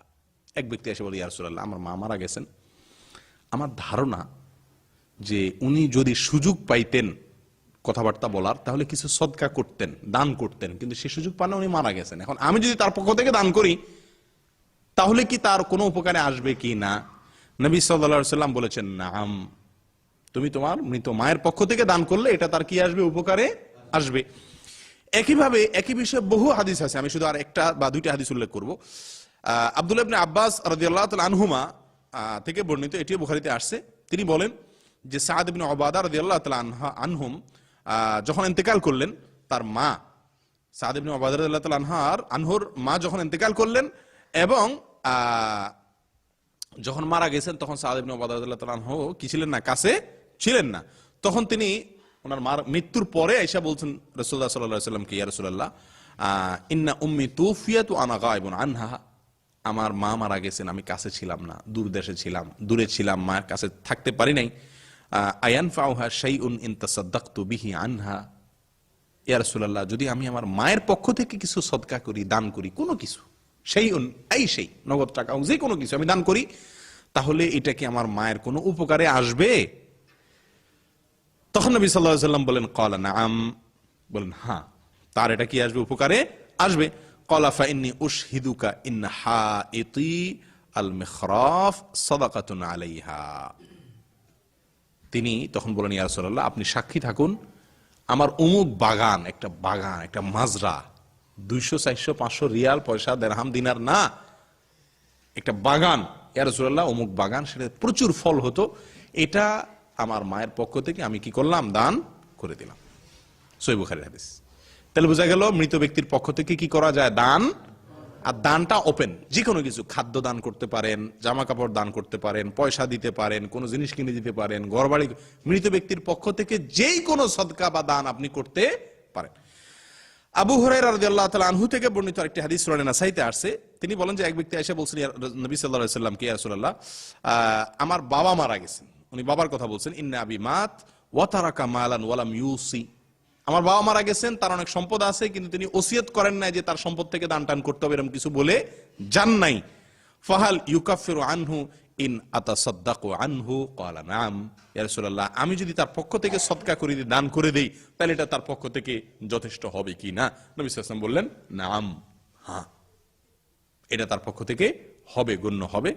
এক ব্যক্তি এসে বলে, ইয়া রাসূলুল্লাহ, আমার মা মারা গেছেন, আমার ধারণা যে উনি যদি সুযোগ পাইতেন কথাবার্তা বলার, তাহলে কিছু সদকা করতেন, দান করতেন, কিন্তু সে সুযোগ পান না, উনি মারা গেছেন। এখন আমি যদি তার পক্ষ থেকে দান করি, তাহলে কি তার কোনো উপকারে আসবে কি না? নবী সাল্লাল্লাহু আলাইহি ওয়াসাল্লাম বলেছেন, নাম, তুমি তোমার মৃত মায়ের পক্ষ থেকে দান করলে এটা তার কি আসবে, উপকারে আসবে। একইভাবে একই বিষয়ে বহু হাদিস আছে, আমি শুধু আর একটা বা দুইটা হাদিস উল্লেখ করব। আব্দুল্লাহ ইবনে আব্বাস রাদিয়াল্লাহু তাআলা আনহুমা থেকে বর্ণিত, এটিও বুখারীতে আসছে। তিনি বলেন যে সাদ ইবনে উবাদা রাদিয়াল্লাহু তাআলা আনহুম যখন ইন্তেকাল করলেন, তার মা সাদ ইবনে উবাদা রাদিয়াল্লাহু তাআলা আনহুর মা যখন ইন্তেকাল করলেন এবং যখন মারা গেছেন, তখন সাদ ইবনে উবাদা রাদিয়াল্লাহু তাআলা আনহু কি ছিলেন না, কাছে ছিলেন না। তখন তিনি ওনার মার মৃত্যুর পরে আয়েশা বলছেন রাসূলুল্লাহ সাল্লাল্লাহু আলাইহি ওয়াসাল্লামকে, ইয়া রাসূলুল্লাহ, ইন্না উম্মি তুফিয়াত ওয়া আনা গায়বুন আনহা, আমার মা মারা গেছেন, আমি কাছে ছিলাম না, দূর দেশে ছিলাম, দূরে ছিলাম, মায়ের কাছে থাকতে পারি নাই। আয়ানফাউহা শাইউন ইন তাসাদ্দাকতু বিহি আনহা, ইয়া রাসূলুল্লাহ, যদি আমি আমার মায়ের পক্ষ থেকে কিছু সদকা করি, দান করি, কোনো কিছু, শাইউন এই সেই নগদ টাকা যে কোনো কিছু আমি দান করি, তাহলে এটা কি আমার মায়ের কোনো উপকারে আসবে? তখন নবী সাল্লাল্লাহু আলাইহি ওয়াসাল্লাম বলেন, ক্বালা নাআম, বলেন হ্যাঁ, তার এটা কি আসবে, উপকারে আসবে। ক্বালা ফাইন্নী উশহিদুকা ইন হাইতি আল মিখরাফ সাদাকাতুন আলাইহা। তিনি তখন বলেন, ইয়া রাসূলুল্লাহ, আপনি সাক্ষী থাকুন, আমার অমুক বাগান, একটা মাজরা, 200 400 500 রিয়াল, পয়সা, দিরহাম, দিনার না, একটা বাগান, ইয়া রাসূলুল্লাহ, অমুক বাগান, সেটা প্রচুর ফল হতো, এটা আমার মায়ের পক্ষ থেকে আমি কি করলাম, দান করে দিলাম। সহিহ বুখারীর হাদিস। তাহলে বোঝা গেল মৃত ব্যক্তির পক্ষ থেকে কি করা যায়, দান। আর দানটা ওপেন, যে কোনো কিছু, খাদ্য দান করতে পারেন, জামা কাপড় দান করতে পারেন, পয়সা দিতে পারেন, কোনো জিনিস কিনে দিতে পারেন, ঘরবাড়ি, মৃত ব্যক্তির পক্ষ থেকে যেই কোনো সদকা বা দান আপনি করতে পারেন। আবু হুরায়রা রাদিয়াল্লাহু তাআলা আনহু থেকে বর্ণিত আরেকটি হাদিস সুনানে নাসাইতে আসছে। তিনি বলেন যে এক ব্যক্তি এসে বলছেন, নবী সাল্লাল্লাহু আলাইহি ওয়াসাল্লাম, ইয়া রাসূলুল্লাহ, আমার বাবা মারা গেছেন। উনি বাবার কথা বলছেন, ইন্না আবি মাত ওয়া তারাকা মালান ওয়া লাম ইউসি, আমার বাবা মারা গেছেন, তার অনেক সম্পদ আছে, কিন্তু তিনি ওসিয়ত করেন নাই যে তার সম্পদ থেকে দান টান করতে হবে, এরকম কিছু বলে যান নাই। ফাহাল ইউকাফিরু আনহু ইন আতাসাদ্দাকু আনহু ক্বালা নাম, ইয়া রাসূলুল্লাহ, আমি যদি তার পক্ষ থেকে সদকা করে দিই, দান করে দেই, তাহলে এটা তার পক্ষ থেকে যথেষ্ট হবে কি না? নবী সাল্লাল্লাহু আলাইহি ওয়াসাল্লাম বললেন নাম, হ্যাঁ, এটা তার পক্ষ থেকে হবে, গণ্য হবে,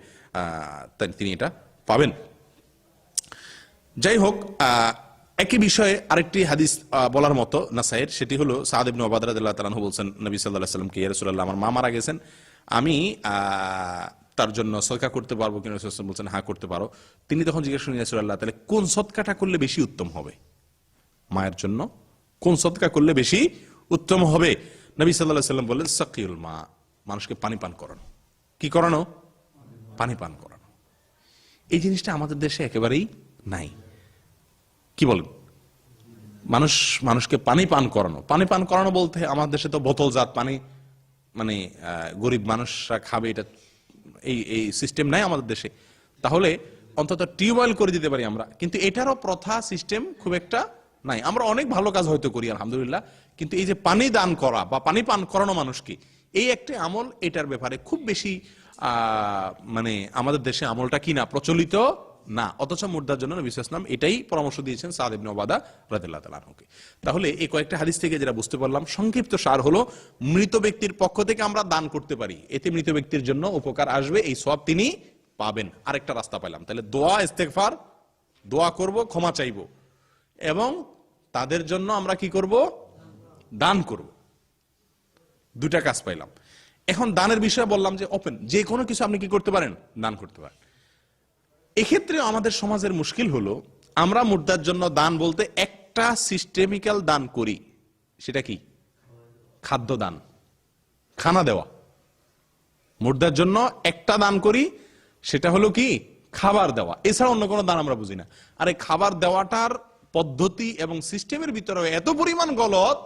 তিনি এটা পাবেন। যাই হোক, একই বিষয়ে আরেকটি হাদিস বলার মতো নাসাইয়ের, সেটি হলো সাদ ইবনে উবাদা রাদিয়াল্লাহু তাআলা আনহু বলছেন নবী সাল্লাল্লাহু আলাইহি ওয়াসাল্লামকে, ইয়া রাসূলুল্লাহ, আমার মা মারা গেছেন, আমি তার জন্য সদকা করতে পারবো কিনা? রাসূলুল্লাহ সাল্লাল্লাহু আলাইহি ওয়াসাল্লাম বলছেন হ্যাঁ করতে পারো। তিনি তখন জিজ্ঞেস করেন, ইয়া রাসূলুল্লাহ, তাহলে কোন সদকাটা করলে বেশি উত্তম হবে? মায়ের জন্য কোন সদকা করলে বেশি উত্তম হবে? নবী সাল্লাল্লাহু আলাইহি ওয়াসাল্লাম বললেন সাকিউল মা, মানুষকে পানি পান করানো। কি করানো? পানি পান করানো। এই জিনিসটা আমাদের দেশে একেবারেই নাই। কি বলেন? মানুষকে পানি পান করানো। পানি পান করানো বলতে আমাদের দেশে তো বোতলজাত পানি, মানে গরিব মানুষরা খাবে, এটা এই সিস্টেম নাই আমাদের দেশে। তাহলে অন্তত টিউবওয়েল করে দিতে পারি আমরা, কিন্তু এটারও প্রথা সিস্টেম খুব একটা নাই। আমরা অনেক ভালো কাজ হয়তো করি আলহামদুলিল্লাহ, কিন্তু এই যে পানি দান করা বা পানি পান করানো মানুষকে, এই একটা আমল, এটার ব্যাপারে খুব বেশি মানে আমাদের দেশে আমলটা কি না, প্রচলিত না। অথচ মুর্দার জন্য নবী সাল্লাল্লাহু আলাইহি ওয়াসাল্লাম এটাই পরামর্শ দিয়েছেন সাদ ইবনে উবাদা রাদিয়াল্লাহু তাআলা আনহুকে। তাহলে এই কয়েকটা হাদিস থেকে যেটা বুঝতে পারলাম, সংক্ষিপ্ত সার হলো, মৃত ব্যক্তির পক্ষ থেকে আমরা দান করতে পারি, এতে মৃত ব্যক্তির জন্য উপকার আসবে, এই সওয়াব তিনি পাবেন। আরেকটা রাস্তা পেলাম, তাহলে দোয়া, ইস্তেগফার, দোয়া করব, ক্ষমা চাইব, এবং তাদের জন্য আমরা কি করব? দান করব। দুটা কাজ পাইলাম। এখন দানের বিষয়ে বললাম যে ওপেন, যে কোনো কিছু আপনি কি করতে পারেন? দান করতে পারেন। এক্ষেত্রে আমাদের সমাজের মুশকিল হলো, আমরা মুর্দার জন্য দান বলতে একটা সিস্টেমিক্যাল দান করি, সেটা কি? খাদ্য দান, খানা দেওয়া। মুর্দার জন্য একটা দান করি, সেটা হলো কি? খাবার দেওয়া। এছাড়া অন্য কোনো দান আমরা বুঝি না। আর এই খাবার দেওয়াটার পদ্ধতি এবং সিস্টেমের ভিতরে এত পরিমাণ গলত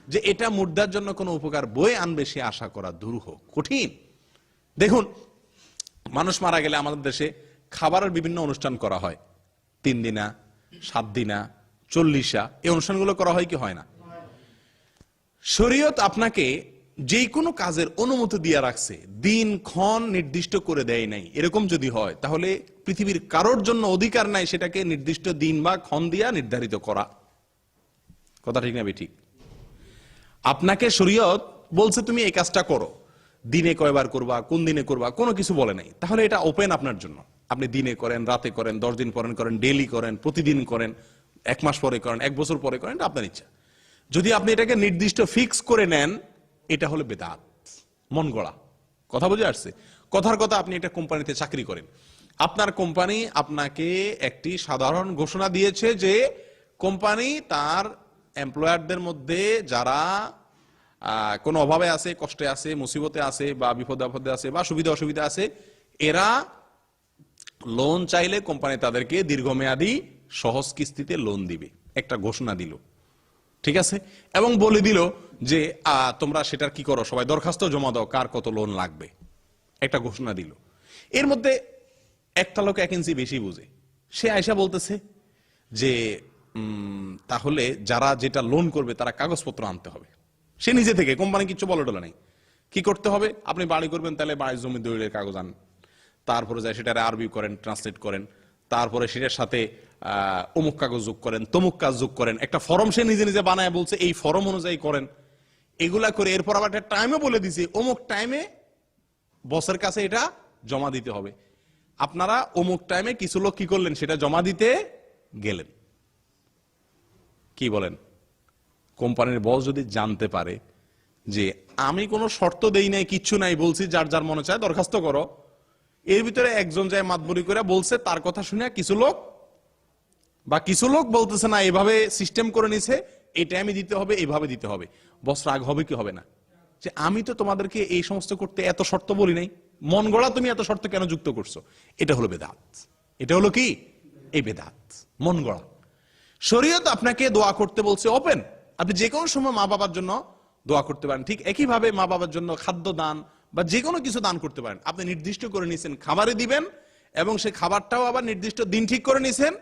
যে এটা মুর্দার জন্য কোনো উপকার বয়ে আনবে সে আশা করা দুরূহ, কঠিন। দেখুন, মানুষ মারা গেলে আমাদের দেশে খাবারের বিভিন্ন অনুষ্ঠান করা হয়, 3 দিনা, 7 দিনা, 40, এই অনুষ্ঠানগুলো করা হয় কি হয় না? শরীয়ত আপনাকে যে কোনো কাজের অনুমতি দিয়ে রাখছে, দিন ক্ষণ নির্দিষ্ট করে দেয় নাই। এরকম যদি হয়, তাহলে পৃথিবীর কারোর জন্য অধিকার নাই সেটাকে নির্দিষ্ট দিন বা ক্ষণ দিয়া নির্ধারিত করা। কথা ঠিক না ঠিক? আপনাকে শরীয়ত বলছে তুমি এই কাজটা করো, দিনে কয়বার করবা, কোন দিনে করবা, কোনো কিছু বলে নাই। তাহলে এটা ওপেন আপনার জন্য, আপনি দিনে করেন, রাতে করেন, 10 দিন পরে করেন, ডেইলি করেন, প্রতিদিন করেন, 1 মাস পরে করেন, 1 বছর পরে করেন, এটা আপনার ইচ্ছা। যদি আপনি এটাকে নির্দিষ্ট ফিক্স করে নেন, এটা হলো বেদাত, মন গড়া। কথা বুঝে আসছে? কথার কথা, আপনি একটা কোম্পানিতে চাকরি করেন, আপনার কোম্পানি আপনাকে একটি সাধারণ ঘোষণা দিয়েছে যে কোম্পানি তার এমপ্লয়ারদের মধ্যে যারা কোনো অভাবে আছে, কষ্টে আছে, মুসিবতে আছে, বা বিপদে আপদে আছে, বা সুবিধা অসুবিধা আছে, এরা লোন চাইলে কোম্পানি তাদেরকে দীর্ঘমেয়াদী সহজ কিস্তিতে লোন দিবে, একটা ঘোষণা দিল। ঠিক আছে? এবং বলে দিল যে তোমরা সেটার কি করো, সবাই দরখাস্ত জমা দাও, কার কত লোন লাগবে, একটা ঘোষণা দিল। এর মধ্যে একটা লোক 1 ইঞ্চি বেশি বুঝে, সে আয়সা বলতেছে যে তাহলে যারা যেটা লোন করবে তারা কাগজপত্র আনতে হবে। সে নিজে থেকে, কোম্পানি কিছু বলে টলে নাই। কি করতে হবে? আপনি বাড়ি করবেন, তাহলে বাড়ির জমি দলিলের কাগজ আন, তারপরে যায় সেটা আরবি করেন, ট্রান্সলেট করেন, তারপরে সেটার সাথে অমুক কাগজ যোগ করেন, তমুক কাজ যোগ করেন, একটা ফর্ম সে নিজে নিজে বানায় বলছে এই ফর্ম অনুযায়ী করেন। এগুলা করে এরপর আবার একটা টাইমে বলে দিছে অমুক টাইমে বসের কাছে এটা জমা দিতে হবে। আপনারা অমুক টাইমে কিছু লোক কি করলেন, সেটা জমা দিতে গেলেন। কি বলেন? কোম্পানির বস যদি জানতে পারে যে আমি কোনো শর্ত দেই নাই, কিচ্ছু নাই, বলছি যার যার মনে চায় দরখাস্ত করো, এর ভিতরে একজন যায় মাতবরি করে বলছে, তার কথা শুনে কিছু লোক বলতেছে না, এভাবে সিস্টেম করে নিছে, এই টাইমে দিতে হবে, এইভাবে দিতে হবে, বস রাগ হবে কি হবে না? যে আমি তো তোমাদেরকে এই সমস্ত করতে এত শর্ত বলি নাই, মন গড়া তুমি এত শর্ত কেন যুক্ত করছো? এটা হলো বেদাত। এটা হলো কি? এই বেদাত, মন গড়া। শরীয়ত আপনাকে দোয়া করতে বলছে ওপেন, আপনি যে কোনো সময় মা বাবার জন্য দোয়া করতে পারেন। ঠিক একইভাবে মা বাবার জন্য খাদ্য দান বা যে কোনো কিছু দান করতে পারেন। আপনি নির্দিষ্ট করে নিছেন খাবারে দিবেন, এবং সেই খাবারটাও আবার নির্দিষ্ট দিন ঠিক করে নিছেন,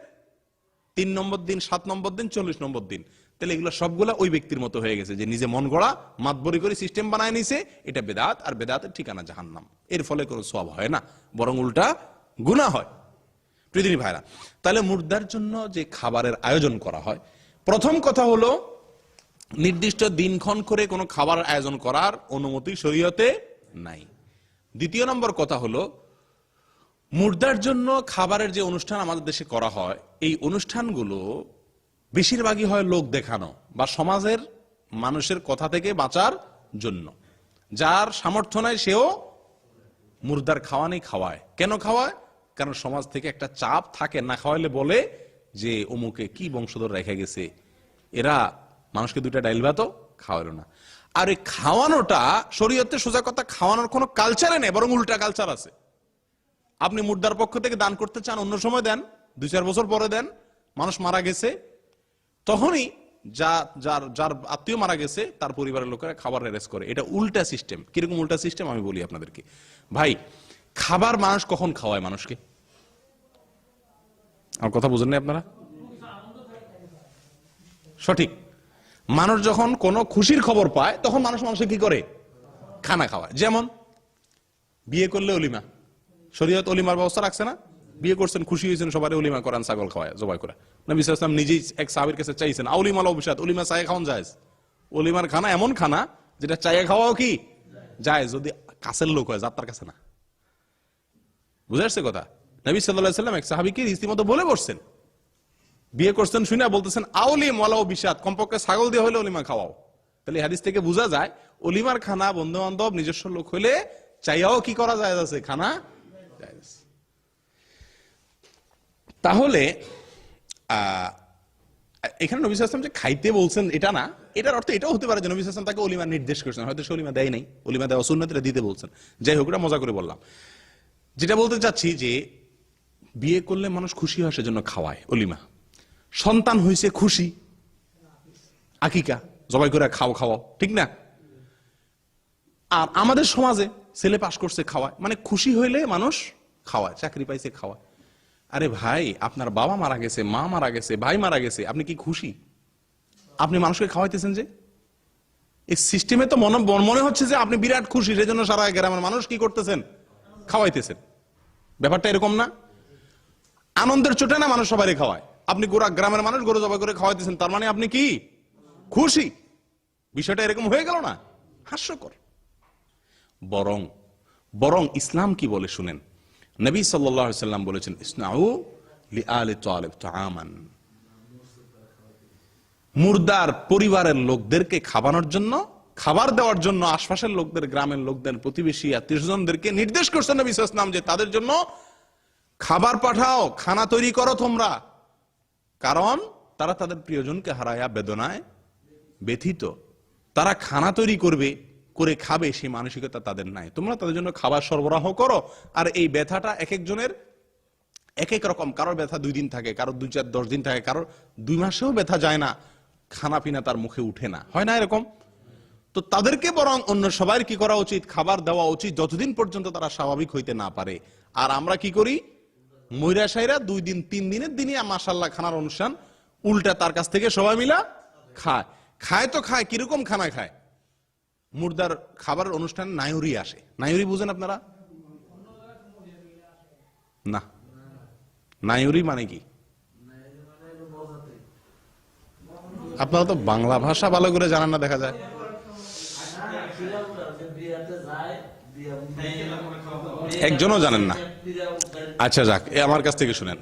3 নম্বর দিন, 7 নম্বর দিন, 40 নম্বর দিন। তাহলে এগুলো সবগুলা ওই ব্যক্তির মতো হয়ে গেছে যে নিজে মন গড়া মাতবরি করে সিস্টেম বানায় নিছে। এটা বেদাত, আর বেদাতের ঠিকানা জাহান্নাম। এর ফলে কোনো সওয়াব হয় না, বরং উল্টা গুনাহ হয়। প্রিয়দিনী ভাইরা, তাহলে মুর্দার জন্য যে খাবারের আয়োজন করা হয়, প্রথম কথা হলো নির্দিষ্ট দিনক্ষণ করে কোনো খাবার আয়োজন করার অনুমতি শরীয়তে নাই। দ্বিতীয় নম্বর কথা হলো মুর্দার জন্য খাবারের যে অনুষ্ঠান আমাদের দেশে করা হয়, এই অনুষ্ঠানগুলো বেশিরভাগই হয় লোক দেখানো বা সমাজের মানুষের কথা থেকে বাঁচার জন্য। যার সামর্থ্য নাই সেও মুর্দার খাওয়ানি খাওয়ায়। কেন খাওয়ায়? কারণ সমাজ থেকে একটা চাপ থাকে, না খাওয়াইলে বলে যে অমুকে কি বংশধর রেখে গেছে, এরা মানুষকে দুইটা ডাইল ভাতও খাওয়ালো না। আর এই খাওয়ানোটা শরীয়তে সোজা কথা খাওয়ানোর কোনো কালচারে নেই, বরং উল্টা কালচার আছে। আপনি মুর্দার পক্ষ থেকে দান করতে চান, অন্য সময় দেন, 2-4 বছর পরে দেন। মানুষ মারা গেছে তখনই যার আত্মীয় মারা গেছে তার পরিবারের লোকেরা খাবার অ্যারেঞ্জ করে। এটা উল্টা সিস্টেম। কিরকম উল্টা সিস্টেম আমি বলি আপনাদেরকে। ভাই, খাবার মানুষ কখন খাওয়ায় মানুষকে? আমার কথা বুঝেন না আপনারা? সঠিক, মানুষ যখন কোনো খুশির খবর পায় তখন মানুষকে কি করে? খানা খাওয়ায়। যেমন বিয়ে করলে অলিমা, শরীয়ত অলিমার ব্যবস্থা রাখছে না? বিয়ে করছেন, খুশি হয়েছেন, সবাই অলিমা করান, ছাগল খাওয়ায়, জবাই করে। নবী সাল্লাল্লাহু আলাইহি ওয়াসাল্লাম নিজেই এক সাহাবীর কাছে চাইছেন আউলিমা অবিশাদ, অলিমা চায়ে খাওয়ান জায়েজ। অলিমার খানা এমন খানা যেটা চায়ে খাওয়াও কি জায়েজ, যদি কাছের লোক হয়, যাত্রার কাছে না। বুঝে আসছে কথা? নবী সাল্লাল্লাহু আলাইহি ওয়াসাল্লাম এক সাহাবীকে রীতিমতো বলে বসছেন, বিয়ে করছেন শুনে বলতেছেন আউলিম ওয়ালা বিশাদ, কমপক্ষে ছাগল দিয়ে হলে অলিমা খাওয়াও। তাহলে হাদিস থেকে বোঝা যায় অলিমার খানা বন্ধু বান্ধব নিজস্ব লোক হলে চাইয়াও কি করা যায় আছে, খানা জায়েজ। তাহলে এখানে নবী সাল্লাল্লাহু আলাইহি ওয়াসাল্লাম যে খাইতে বলছেন এটা না, এটার অর্থ এটাও হতে পারে যে নবী সাল্লাল্লাহু আলাইহি ওয়াসাল্লাম তাকে অলিমা নির্দেশ করেছেন, হয়তো সে অলিমা দেয় নাই, অলিমা দেওয়া সুন্নাত, এটা দিতে বলছেন। যাই হোক, এটা মজা করে বললাম। যেটা বলতে চাচ্ছি যে বিয়ে করলে মানুষ খুশি হয় সেজন্য খাওয়ায় অলিমা। সন্তান হয়েছে খুশি, আকিকা জবাই করে খাওয়াও, ঠিক না? আর আমাদের সমাজে ছেলে পাশ করছে খাওয়ায়, মানে খুশি হইলে মানুষ খাওয়ায়, চাকরি পাইছে খাওয়ায়। আরে ভাই, আপনার বাবা মারা গেছে, মা মারা গেছে, ভাই মারা গেছে, আপনি কি খুশি? আপনি মানুষকে খাওয়াইতেছেন যে, এই সিস্টেমে তো মনে হচ্ছে যে আপনি বিরাট খুশি, সেজন্য সারা গ্রামের মানুষ কি করতেছেন? খাওয়াইতেছেন। ব্যাপারটা এরকম না। আনন্দের চোটে না মানুষ সবাই খাওয়ায়। আপনি গোরা গ্রামের মানুষ গরু জবাই করে খাওয়াইতেছেন, তার মানে আপনি কি খুশি? বিষয়টা এরকম হয়ে গেল না? হাস্যকর। বরং ইসলাম কি বলে শুনেন। নবী সাল্লাল্লাহু আলাইহি ওয়াসাল্লাম বলেছেন ইসনাউ লিআলি তালিব তাআমান, মুর্দার পরিবারের লোকদেরকে খাওয়ানোর জন্য, খাবার দেওয়ার জন্য আশপাশের লোকদের, গ্রামের লোকদের, প্রতিবেশী আত্মীয়স্বজনদেরকে নির্দেশ করছেন নবী সাল্লাল্লাহু আলাইহি ওয়াসাল্লাম যে তাদের জন্য খাবার পাঠাও, খানা তৈরি করো তোমরা। কারণ তারা তাদের প্রিয়জনকে হারায়া বেদনায় ব্যথিত। তারা খানা তৈরি করে খাবে সেই মানসিকতা তাদের নাই। তোমরা তাদের জন্য খাবার সরবরাহ করো। আর এই ব্যথাটা এক একজনের এক এক রকম। কারোর ব্যথা 2 দিন থাকে, কারোর 2-4-10 দিন থাকে, কারোর 2 মাসেও ব্যথা যায় না, খানা পিনা তার মুখে উঠে না, হয় না এরকম? তো তাদেরকে বরং অন্য সবাই কি করা উচিত? খাবার দেওয়া উচিত, যতদিন পর্যন্ত তারা স্বাভাবিক হইতে না পারে। আর আমরা কি করি? ময়রা সাইরা 2 দিন 3 দিনের দিনই মাশাআল্লাহ খানার অনুষ্ঠান, উল্টা তার কাছ থেকে সবাই মিলা খায় তো খায়। কিরকম খানা খায়? মুর্দার খাবার অনুষ্ঠান নায়ুরি আসে। নায়ুরি বুঝেন আপনারা? না, নায়ুরি মানে কি? আপনারা তো বাংলা ভাষা ভালো করে জানেন না দেখা যায়। একজনও জানেন না? আচ্ছা যাক, আমার কাছ থেকে শুনেন।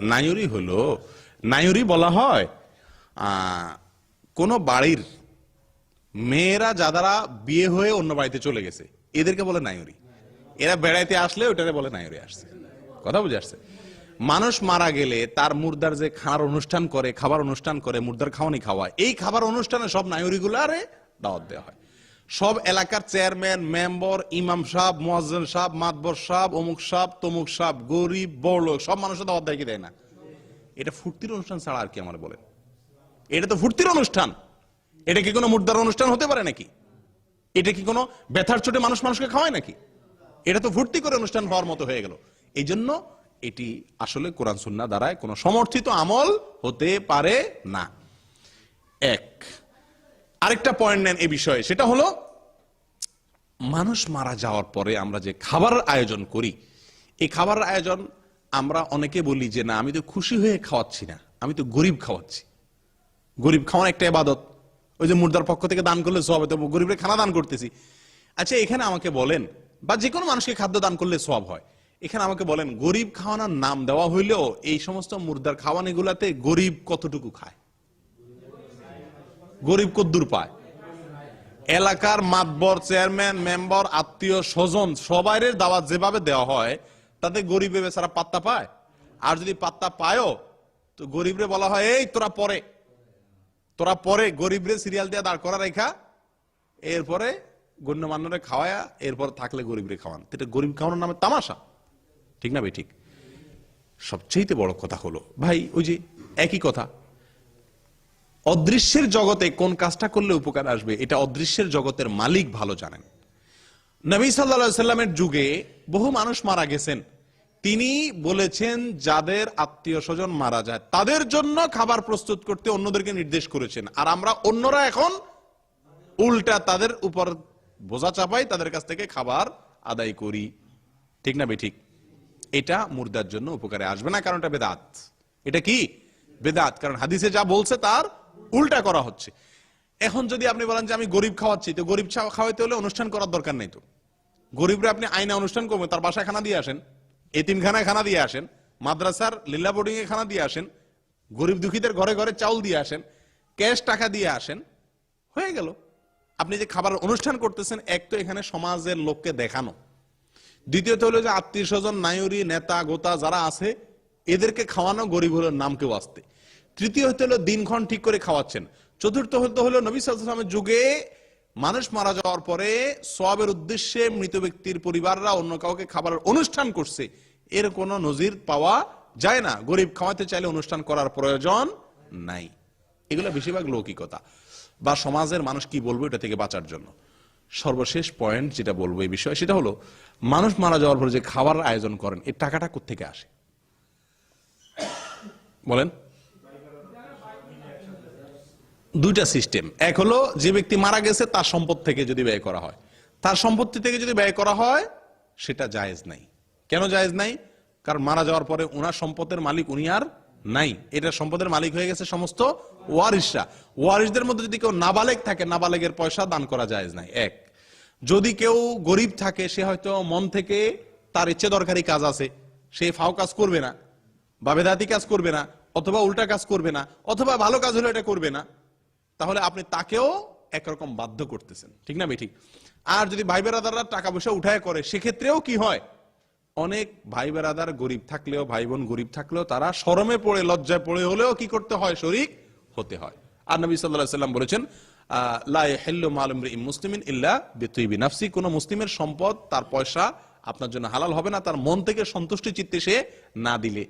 নায়ুরি বলা হয় কোন বাড়ির মেয়েরা যারা বিয়ে হয়ে অন্য বাড়িতে চলে গেছে, এদেরকে বলে নায়ুরি। এরা বেড়াইতে আসলে ওটারে বলে নায়ুরি আসছে। কথা বুঝে আসছে? মানুষ মারা গেলে তার মুর্দার যে খানার অনুষ্ঠান করে, খাবার অনুষ্ঠান করে, মুর্দার খাওয়ানি খাওয়ায়, এই খাবার অনুষ্ঠানে সব নায়ুরি গুলারে দাওয়াত দেওয়া হয়। সব এলাকার চেয়ারম্যান, মেম্বার, ইমাম সাহেব, মুয়াজ্জিন সাহেব, মাতবর সাহেব, অমুক সাহেব, তমুক সাহেব, গরিব বড়লোক সব মানুষের দাওয়াত দেয় কি দেয় না? এটা ফুর্তির অনুষ্ঠান ছাড়া আর কি আমার বলেন? এটা তো ফুর্তির অনুষ্ঠান। এটা কি কোনো মুর্দার অনুষ্ঠান হতে পারে নাকি? এটা কি কোনো ব্যথার চোটে মানুষকে খাওয়ায় নাকি? এটা তো ফুর্তি করে অনুষ্ঠান হওয়ার মতো হয়ে গেল। এই জন্য এটি আসলে কোরআন সুন্নাহ দ্বারায় কোনো সমর্থিত আমল হতে পারে না। আরেকটা পয়েন্ট নেন এই বিষয়ে, সেটা হলো মানুষ মারা যাওয়ার পরে আমরা যে খাবার আয়োজন করি, এই খাবার আয়োজন আমরা অনেকে বলি যে না, আমি তো খুশি হয়ে খাওয়াচ্ছি না, আমি তো গরিব খাওয়াচ্ছি। গরিব খাওয়ানো একটা ইবাদত, ওই যে মুর্দার পক্ষ থেকে দান করলে সওয়াব, তো গরিবের খানা দান করতেছি। আচ্ছা, এখানে আমাকে বলেন, বা যে কোনো মানুষকে খাদ্য দান করলে সওয়াব হয়, এখানে আমাকে বলেন গরিব খাওয়ানোর নাম দেওয়া হইলেও এই সমস্ত মুর্দার খাওয়ানিগুলাতে গরিব কতটুকু খায়? গরিব কদ্দুর পায়? এলাকার মাতবর, চেয়ারম্যান, মেম্বার, আত্মীয় স্বজন সবাইয়ের দাওয়াত যেভাবে দেওয়া হয়, তাতে গরিবে বেচারা পাত্তা পায়? আর যদি পাত্তা পায়ও, তো গরিবরে বলা হয় এই তোরা পরে গরিবরে সিরিয়াল দিয়ে দাঁড় করা রেখা, এরপরে গণ্যমান্যরে খাওয়ায়া, এরপর থাকলে গরিবরে খাওয়ান। এটা গরিব খাওয়ানোর নামে তামাশা, ঠিক না ভাই? ঠিক। সবচেয়ে বড় কথা হলো ভাই, ওই যে একই কথা, অদৃশ্যের জগতে কোন কাজটা করলে উপকার আসবে, এটা অদৃশ্যের জগতের মালিক ভালো জানেন। নবী সাল্লাল্লাহু আলাইহি সাল্লামের যুগে বহু মানুষ মারা গেছেন, তিনি বলেছেন যাদের আত্মীয় স্বজন মারা যায় তাদের জন্য খাবার প্রস্তুত করতে অন্যদেরকে নির্দেশ করেছেন। আর আমরা অন্যরা এখন উল্টা তাদের উপর বোঝা চাপাই, তাদের কাছ থেকে খাবার আদায় করি, ঠিক না ভাই? ঠিক। এটা মুর্দার জন্য উপকারে আসবে না, কারণ এটা বেদাত। এটা কি? বেদাত। কারণ হাদিসে যা বলছে তার উল্টা করা হচ্ছে। এখন যদি আপনি বলেন যে আমি গরিব খাওয়াচ্ছি, তো গরিব খাওয়াইতে হলে অনুষ্ঠান করার দরকার নেই। তো গরিবরে আপনি আইনা অনুষ্ঠান করবেন, তার বাসায় খানা দিয়ে আসেন, এতিমখানায় খানা দিয়ে আসেন, মাদ্রাসার লীলা বোর্ডিং এ খানা দিয়ে আসেন, গরিব দুঃখীদের ঘরে ঘরে চাউল দিয়ে আসেন, ক্যাশ টাকা দিয়ে আসেন, হয়ে গেল। আপনি যে খাবার অনুষ্ঠান করতেছেন, এক তো এখানে সমাজের লোককে দেখানো, দ্বিতীয়ত হলো যে আত্মীয় স্বজন, নায়ুরি, নেতা গোতা যারা আছে এদেরকে খাওয়ানো, গরিব হলো নাম কেউ আসতে। তৃতীয় হতে হলো দিনক্ষণ ঠিক করে খাওয়াচ্ছেন। চতুর্থ হতে হলো নবী সাল্লাল্লাহু আলাইহি ওয়াসাল্লামের যুগে মানুষ মারা যাওয়ার পরে সওয়াবের উদ্দেশ্যে মৃত ব্যক্তির পরিবাররা অন্য কাউকে খাবারের অনুষ্ঠান করছে, এর কোনো নজির পাওয়া যায় না। গরিব খাওয়াতে চাইলে অনুষ্ঠান করার প্রয়োজন নাই। এগুলো বেশিরভাগ লৌকিকতা বা সমাজের মানুষ কি বলবো এটা থেকে বাঁচার জন্য। সর্বশেষ পয়েন্ট যেটা বলবো এই বিষয়ে, সেটা হলো মানুষ মারা যাওয়ার পরে যে খাবার আয়োজন করেন, এর টাকাটা কোত্থেকে আসে বলেন? দুইটা সিস্টেম। এক হলো যে ব্যক্তি মারা গেছে তার সম্পদ থেকে যদি ব্যয় করা হয়, তার সম্পত্তি থেকে যদি ব্যয় করা হয়, সেটা জায়েজ নাই। কেন জায়েজ নাই? কারণ মারা যাওয়ার পরে ওনার সম্পদের মালিক উনি আর নাই, এটা সম্পদের মালিক হয়ে গেছে সমস্ত ওয়ারিসরা। ওয়ারিসদের মধ্যে যদি কেউ নাবালেগ থাকে, নাবালেগের পয়সা দান করা জায়েজ নাই। এক, যদি কেউ গরিব থাকে, সে হয়তো মন থেকে তার ইচ্ছে দরকারি কাজ আছে, সে ফাও কাজ করবে না, বা বেদাতি কাজ করবে না, অথবা উল্টা কাজ করবে না, অথবা ভালো কাজ হলে এটা করবে না, তাহলে আপনি তাকেও একরকম বাধ্য করতেছেন, ঠিক না ঠিক? আর যদি ভাই বেরাদাররা টাকা পয়সা উঠায় করে, সেক্ষেত্রেও কি হয়, অনেক ভাই বেরাদার গরিব থাকলেও, ভাই বোন গরিব থাকলেও, তারা শরমে পড়ে, লজ্জায় পড়ে হলেও কি করতে হয়, শরীক হতে হয়। আর নবী সাল্লাল্লাহু আলাইহি ওয়াসাল্লাম বলেছেন, লা ইয়াহিল্লু মালু ইমরিইন মুসলিমিন ইল্লা বিতিবি নাফসি, কোন মুসলিমের সম্পদ, তার পয়সা আপনার জন্য হালাল হবে না তার মন থেকে সন্তুষ্টি চিত্তে সে না দিলে।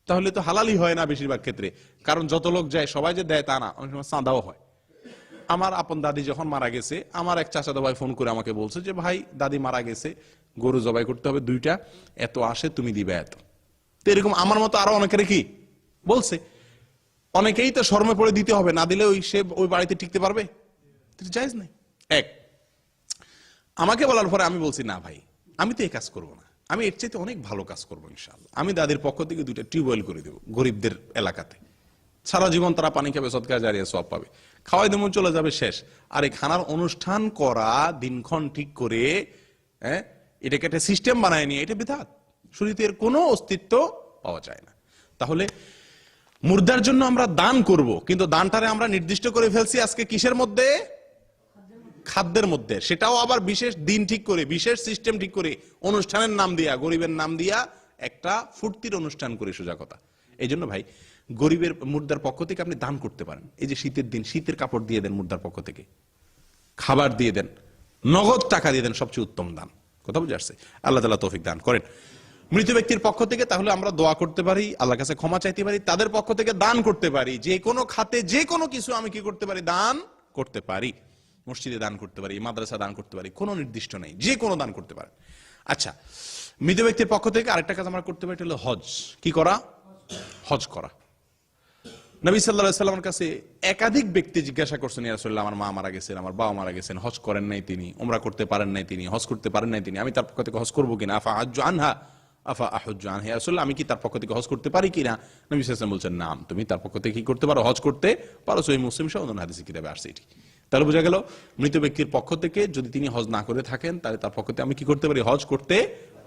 তাহলে তো হালালই হয় না বেশিরভাগ ক্ষেত্রে, কারণ যত লোক যায় সবাই যে দেয় তা না, অনেক সময় চাঁদাও হয়। আমার আপন দাদি যখন মারা গেছে, আমার এক চাচাতো ভাই ফোন করে আমাকে বলছে যে ভাই দাদি মারা গেছে, গরু জবাই করতে হবে 2টা, এত আসে, তুমি দিবে এত। তো এরকম আমার মতো আরো অনেকের কি বলছে, অনেকেই তো শরমে পড়ে দিতে হবে, না দিলে সে ওই বাড়িতে টিকতে পারবে? জায়েজ নাই। এক, আমাকে বলার পরে আমি বলছি না ভাই, আমি তো এই কাজ করবো না, আমি এর চাইতে অনেক ভালো কাজ করবো ইনশাআল্লাহ। আমি দাদির পক্ষ থেকে 2টা টিউবওয়েল করে দেবো গরিবদের এলাকাতে, সারা জীবন তারা পানি খাবে, সদকা জারিয়া সওয়াব পাবে, খাওয়াই দেবো, চলে যাবে, শেষ। আর এই খানার অনুষ্ঠান করা, দিনক্ষণ ঠিক করে, এটাকে একটা সিস্টেম বানায় নিয়ে, এটা বিদআত, শরীয়তে এর কোনো অস্তিত্ব পাওয়া যায় না। তাহলে মুর্দার জন্য আমরা দান করব, কিন্তু দানটারে আমরা নির্দিষ্ট করে ফেলছি আজকে কিসের মধ্যে? খাদ্যের মধ্যে। সেটাও আবার বিশেষ দিন ঠিক করে, বিশেষ সিস্টেম ঠিক করে, অনুষ্ঠানের নাম দিয়া, গরিবের নাম দিয়া একটা ফুর্তির অনুষ্ঠান করে, সোজা কথা। এই জন্য ভাই, গরিবের মুর্দার পক্ষ থেকে আপনি দান করতে পারেন। এই যে শীতের দিন, শীতের কাপড় দিয়ে দেন মুর্দার পক্ষ থেকে, খাবার দিয়ে দেন, নগদ টাকা দিয়ে দেন, সবচেয়ে উত্তম দান। কথা বুঝে আসছে? আল্লাহ তাআলা তৌফিক দান করেন। মৃত ব্যক্তির পক্ষ থেকে তাহলে আমরা দোয়া করতে পারি, আল্লাহর কাছে ক্ষমা চাইতে পারি, তাদের পক্ষ থেকে দান করতে পারি। যে কোনো খাতে যে কোনো কিছু আমি কি করতে পারি? দান করতে পারি। মসজিদে দান করতে পারি, মাদ্রাসা দান করতে পারি, কোনো নির্দিষ্ট নেই, যে কোনো দান করতে পারেন। আচ্ছা, মৃত ব্যক্তির পক্ষ থেকে আরেকটা কাজ আমরা করতে পারি, এটা হলো হজ। কি করা? হজ করা। নবী সাল্লাল্লাহু আলাইহি ওয়াসাল্লামের কাছে একাধিক ব্যক্তি জিজ্ঞাসা করছেন, ইয়া রাসূলুল্লাহ, আমার মা মারা গেছেন, আমার বাবা মারা গেছেন, হজ করেন নাই তিনি, উমরা করতে পারেন নাই তিনি, হজ করতে পারেন নাই তিনি, আমি তার পক্ষ থেকে হজ করবো কিনা? আফা হাজ্জু আনহা আফা আহুজ্জু আনহু, ইয়া রাসূলুল্লাহ আমি কি তার পক্ষ থেকে হজ করতে পারি কিনা? নবী সাল্লাল্লাহু আলাইহি ওয়াসাল্লাম বলছেন নাম, তুমি তার পক্ষ থেকে কি করতে পারো, হজ করতে পারো। সহিহ মুসলিম সহ অন্যান্য হাদিসে কিতাবে আসছে এটি। তাহলে বোঝা গেল মৃত ব্যক্তির পক্ষ থেকে যদি তিনি হজ না করে থাকেন তাহলে তার পক্ষ থেকে আমি কি করতে পারি, হজ করতে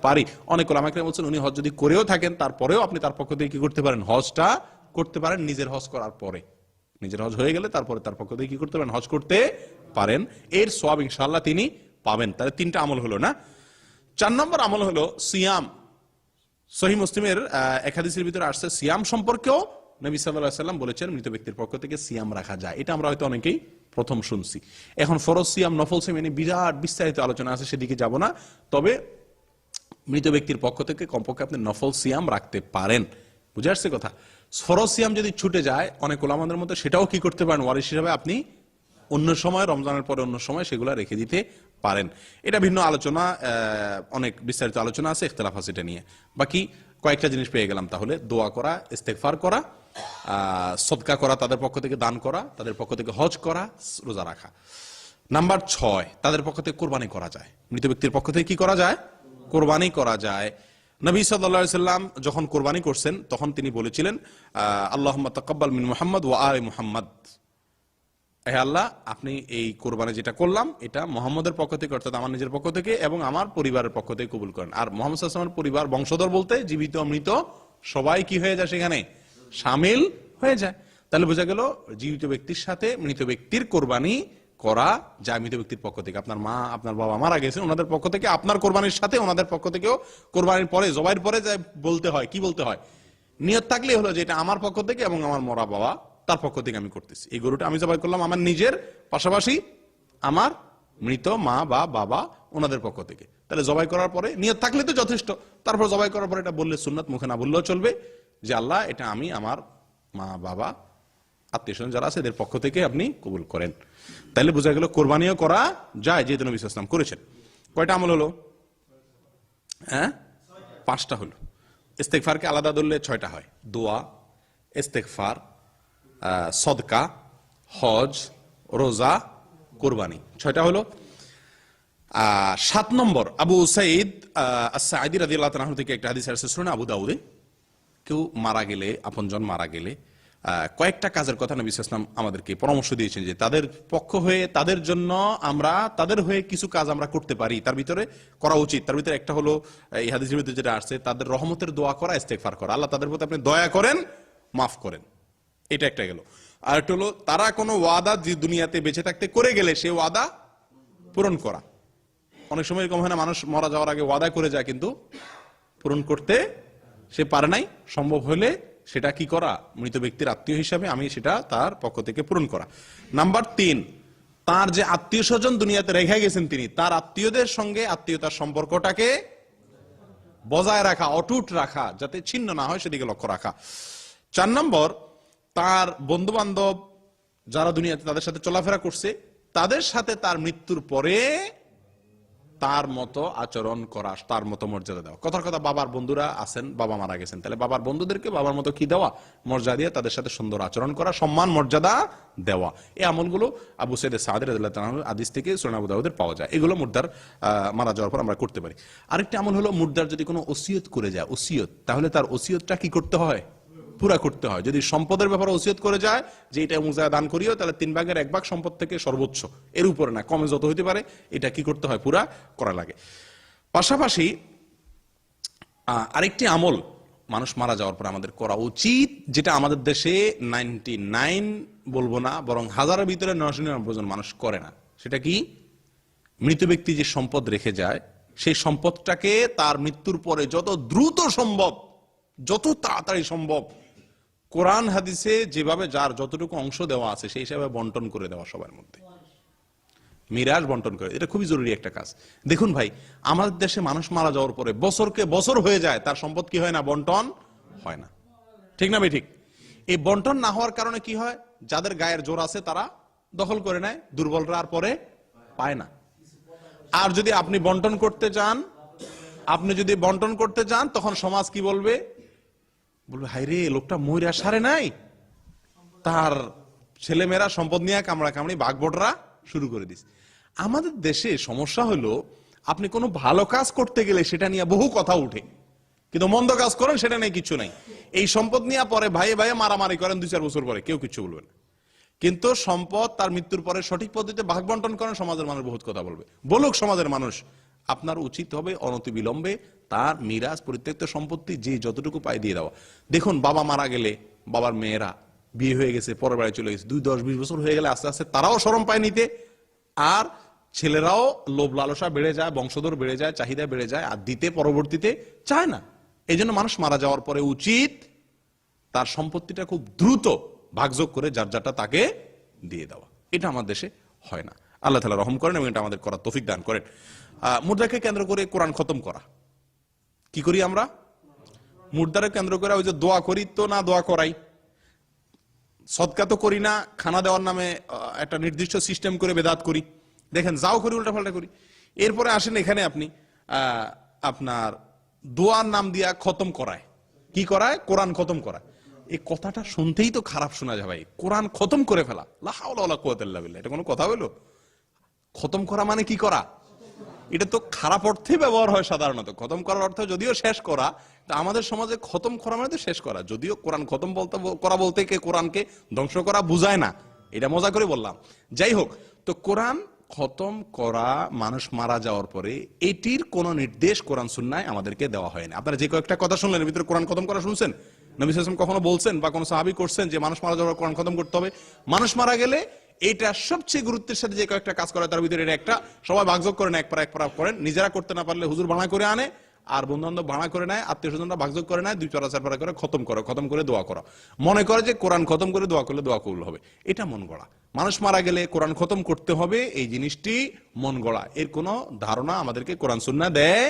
পারি। অনেক ওলামা কেরাম বলছেন উনি হজ যদি করেও থাকেন তারপরেও আপনি তার পক্ষ থেকে কি করতে পারেন, হজটা করতে পারেন নিজের হজ করার পরে। নিজের হজ হয়ে গেলে তারপরে তার পক্ষ থেকে কি করতে পারেন, হজ করতে পারেন। এর সওয়াব ইনশাআল্লাহ তিনি পাবেন। তাহলে 3টা আমল হলো না। 4 নম্বর আমল হলো সিয়াম। সহিহ মুসলিমের এক হাদিসের ভিতরে আসছে সিয়াম সম্পর্কেও নবী সাল্লাল্লাহু আলাইহি ওয়াসাল্লাম বলেছেন মৃত ব্যক্তির পক্ষ থেকে সিয়াম রাখা যায়। এটা আমরা হয়তো অনেকেই প্রথম শুনছি। এখন ফরজ সিয়াম, নফল সিয়াম এনে বিরাট বিস্তারিত আলোচনা আছে, সেদিকে যাব না। তবে মৃত ব্যক্তির পক্ষ থেকে কমপক্ষে আপনি নফল সিয়াম রাখতে পারেন। বুঝে আসছে কথা? ফরজ সিয়াম যদি ছুটে যায় অনেক ওলামাদের মধ্যে সেটাও কি করতে পারেন, ওয়ারিশ হিসাবে আপনি অন্য সময়, রমজানের পরে অন্য সময় সেগুলো রেখে দিতে পারেন। এটা ভিন্ন আলোচনা, অনেক বিস্তারিত আলোচনা আছে, ইখতিলাফ আছে এটা নিয়ে। বাকি কয়েকটা জিনিস পেয়ে গেলাম তাহলে। দোয়া করা, ইস্তেগফার করা, সদকা করা, তাদের পক্ষ থেকে দান করা, তাদের পক্ষ থেকে হজ করা, রোজা রাখা। নাম্বার 6, তাদের পক্ষ থেকে কোরবানি করা যায়। মৃত ব্যক্তির পক্ষ থেকে কি করা যায়, কোরবানি করা যায়। নবী সাল্লাল্লাহু আলাইহি সাল্লাম যখন কোরবানি করছেন তখন তিনি বলেছিলেন আল্লাহুম্মা তাকাব্বাল মিন মুহাম্মদ ওয়া আলি মুহাম্মদ, হে আল্লাহ আপনি এই কোরবানি যেটা করলাম এটা মুহাম্মদের পক্ষ থেকে, অর্থাৎ আমার নিজের পক্ষ থেকে এবং আমার পরিবারের পক্ষ থেকে কবুল করেন। আর মুহাম্মদ সাল্লাল্লাহু আলাইহি ওয়াসাল্লামের পরিবার বংশধর বলতে জীবিত মৃত সবাই কি হয়ে যায়, সেখানে শামিল হয়ে যায়। তাহলে বোঝা গেল জীবিত ব্যক্তির সাথে মৃত ব্যক্তির কোরবানি করা যায় মৃত ব্যক্তির পক্ষ থেকে। আপনার মা, আপনার বাবা মারা গেছেন, ওনাদের পক্ষ থেকে আপনার কোরবানির সাথে ওনাদের পক্ষ থেকেও কোরবানির পরে, জবাইয়ের পরে যা বলতে হয়, কি বলতে হয়, নিয়ত থাকলেই হলো যে এটা আমার পক্ষ থেকে এবং আমার মরা বাবা তার পক্ষ থেকে আমি করতেছি। এই গরুটা আমি জবাই করলাম আমার নিজের, পাশাপাশি আমার মৃত মা বা বাবা ওনাদের পক্ষ থেকে। তাহলে জবাই করার পরে নিয়ত থাকলে তো যথেষ্ট। তারপর জবাই করার পরে এটা বললে সুন্নাত, মুখে না বললেও চলবে যে আল্লাহ এটা আমি আমার মা বাবা আত্মীয় স্বজন যারা আছে এদের পক্ষ থেকে আপনি কবুল করেন। তাহলে বোঝা গেল কোরবানিও করা যায়, যেহেতু নবী সাল্লাল্লাহু আলাইহি ওয়াসাল্লাম করেছেন। কয়টা আমল হলো? 5টা হলো। ইস্তেগফারকে আলাদা ধরলে 6টা হয়। দোয়া, ইস্তেগফার, সদকা, হজ, রোজা, কোরবানি, 6টা হলো। 7 নম্বর আবু সাঈদ আস-সাঈদী রাদিয়াল্লাহু তাআলা থেকে একটা হাদিস আছে সুনান আবু দাউদে। কেউ মারা গেলে, আপনজন মারা গেলে কয়েকটা কাজের কথা নবী সাল্লাল্লাহু আলাইহি ওয়াসাল্লাম আমাদেরকে পরামর্শ দিয়েছেন যে তাদের পক্ষ হয়ে, তাদের জন্য আমরা, তাদের হয়ে কিছু কাজ আমরা করতে পারি, তার ভিতরে করা উচিত। তার ভিতরে একটা হলো এই হাদিসের ভিতরে যেটা আসছে, তাদের রহমতের দোয়া করা, ইস্তেগফার করা, আল্লাহ তাদের প্রতি আপনি দয়া করেন, মাফ করেন। এটা একটা গেল। আর একটা হলো তারা কোনো ওয়াদা যে দুনিয়াতে বেঁচে থাকতে করে গেলে সে ওয়াদা পূরণ করা। অনেক সময় এরকম হয় না, মানুষ মারা যাওয়ার আগে ওয়াদা করে যায় কিন্তু পূরণ করতে সে পারে নাই। সম্ভব হলে সেটা কি করা, মৃত ব্যক্তির আত্মীয় হিসাবে আমি সেটা তার পক্ষ থেকে পূরণ করা। নাম্বার 3, তার যে আত্মীয় স্বজন দুনিয়াতে রেখে গেছেন তিনি, তার আত্মীয়দের সঙ্গে আত্মীয়তার সম্পর্কটাকে বজায় রাখা, অটুট রাখা, যাতে ছিন্ন না হয় সেদিকে লক্ষ্য রাখা। 4 নম্বর, তার বন্ধু বান্ধব যারা দুনিয়াতে তাদের সাথে চলাফেরা করছে তাদের সাথে তার মৃত্যুর পরে তার মতো আচরণ করা, তার মতো মর্যাদা দেওয়া। কথার কথা, বাবার বন্ধুরা আছেন, বাবা মারা গেছেন, তাহলে বাবার বন্ধুদেরকে বাবার মতো কি দেওয়া, মর্যাদা দিয়ে তাদের সাথে সুন্দর আচরণ করা, সম্মান মর্যাদা দেওয়া। এই আমলগুলো আবু সাঈদ আস-সাঈদী রাদিয়াল্লাহু তাআলা হাদিস থেকে সুনান আবু দাউদের পাওয়া যায়। এগুলো মুর্দার মারা যাওয়ার পর আমরা করতে পারি। আরেকটা আমল হলো মুর্দার যদি কোনো ওসিয়ত করে যায়, ওসিয়ত, তাহলে তার ওসিয়তটা কি করতে হয়, পুরা করতে হয়। যদি সম্পদের ব্যাপারে ওসিয়ত করে যায় যে এটা মুজায় দান করিও, তাহলে 3/1 সম্পদ থেকে সর্বোচ্চ, এর উপরে না, কমে যত হইতে পারে এটা কি করতে হয়, পুরা করা লাগে। পাশাপাশি আরেকটি আমল মানুষ মারা যাওয়ার পর আমাদের করা উচিত, যেটা আমাদের দেশে 99 বলবো না, বরং হাজারের ভিতরে 999 জন মানুষ করে না। সেটা কি, মৃত ব্যক্তি যে সম্পদ রেখে যায় সেই সম্পদটাকে তার মৃত্যুর পরে যত দ্রুত সম্ভব, যত তাড়াতাড়ি সম্ভব কোরআন হাদিসে যেভাবে যার যতটুকু অংশ দেওয়া আছে সেই হিসাবে বন্টন করে দেওয়া, সবার মধ্যে মিরাজ বন্টন করে। এটা খুবই জরুরি একটা কাজ। দেখুন ভাই, আমাদের দেশে মানুষ মারা যাওয়ার পরে বছরকে বছর হয়ে যায়, তার সম্পদ কি হয় না, বন্টন হয় না। ঠিক না ভাই? ঠিক। এই বন্টন না হওয়ার কারণে কি হয়, যাদের গায়ের জোর আছে তারা দখল করে নেয়, দুর্বলরা আর পরে পায় না। আর যদি আপনি বন্টন করতে চান, তখন সমাজ কি বলবে, হাই রে, লোকটা মইরা সারে নাই, তার ছেলেমেয়েরা সম্পদ নিয়ে কামড়া কামড়ি বাগবটরা শুরু করে দিস। আমাদের দেশে সমস্যা হলো, আপনি কোনো ভালো কাজ করতে গেলে সেটা নিয়ে বহু কথা উঠে, কিন্তু মন্দ কাজ করেন সেটা নেই, কিছু নাই। এই সম্পদ নিয়ে পরে ভাইয়ে ভাইয়ে মারামারি করেন 2-4 বছর পরে, কেউ কিছু বলবে না। কিন্তু সম্পদ তার মৃত্যুর পরে সঠিক পদ্ধতিতে ভাগ বন্টন করেন, সমাজের মানুষ বহুত কথা বলবে, বলুক সমাজের মানুষ। আপনার উচিত হবে অনতিবিলম্বে তার মিরাজ পরিত্যক্ত সম্পত্তি যে যতটুকু পায় দিয়ে দেওয়া। দেখুন, বাবা মারা গেলে বাবার মেয়েরা বিয়ে হয়ে গেছে, পরের বাড়ি চলে গেছে, 2-10-20 বছর হয়ে গেলে আস্তে আস্তে তারাও শরম পায় নিতে, আর ছেলেরাও লোভ লালসা বেড়ে যায়, বংশধর বেড়ে যায়, চাহিদা বেড়ে যায়, আর দিতে পরবর্তীতে চায় না। এই জন্য মানুষ মারা যাওয়ার পরে উচিত তার সম্পত্তিটা খুব দ্রুত ভাগযোগ করে যার যারটা তাকে দিয়ে দেওয়া। এটা আমার দেশে হয় না। আল্লাহ তাআলা রহম করেন এবং এটা আমাদের করার তৌফিক দান করেন। মুর্দাকে কেন্দ্র করে কোরআন খতম করা, কি করি আমরা? মুর্দারে কেন্দ্র করে ওই যে দোয়া করি তো না, দোয়া করাই, সদকা তো করি না, খানা দেওয়ার নামে একটা নির্দিষ্ট সিস্টেম করে বেদাত করি। দেখেন, যাও করি, উল্টা পাল্টা করি। এরপরে আসেন এখানে আপনি আপনার দোয়ার নাম দিয়া খতম করায়, কি করায়? কোরআন খতম করায়। এই কথাটা শুনতেই তো খারাপ শোনা যায় ভাই, কোরআন খতম করে ফেলা, লা হাওলা ওয়ালা কুওয়াতা ইল্লা বিল্লাহ, এটা কোনো কথা হলো? খতম করা মানে কি করা? এটা তো খারাপ অর্থে ব্যবহার হয় সাধারণত। খতম করার অর্থ যদিও শেষ করা, তা আমাদের সমাজে খতম করা মানে তো শেষ করা। যদিও কোরআন খতম করা বলতে কে কোরআনকে ধ্বংস করা বুঝায় না, এটা মজা করে বললাম। যাই হোক, তো কোরআন খতম করা মানুষ মারা যাওয়ার পরে, এটির কোন নির্দেশ কোরআন সুন্নায় আমাদেরকে দেওয়া হয় না। আপনারা যে কয়েকটা কথা শুনলেন, এর ভিতরে কোরআন খতম করা শুনছেন? নবী সাল্লাল্লাহু আলাইহি ওয়াসাল্লাম কখনো বলছেন বা কোন সাহাবী করছেন যে মানুষ মারা যাওয়ার পর কোরআন খতম করতে হবে? মানুষ মারা গেলে এটা সবচেয়ে গুরুত্বের সাথে যে কয়েকটা কাজ করা, তার ভিতরে এটা একটা। সবাই ভাগযোগ করেন, এক পারা করেন, নিজেরা করতে না পারলে হুজুর ভাড়া করে আনে, আর বন্ধু বান্ধব ভাড়া করে নেয়, আত্মীয় স্বজনরা ভাগযোগ করে নেয়, 2-4 পারা করে খতম করে, খতম করে দোয়া করা। মনে করে যে কোরআন খতম করে দোয়া করলে দোয়া কবুল হবে, এটা মন গড়া। মানুষ মারা গেলে কোরআন খতম করতে হবে, এই জিনিসটি মন গড়া। এর কোন ধারণা আমাদেরকে কোরআন সুন্নাহ দেয়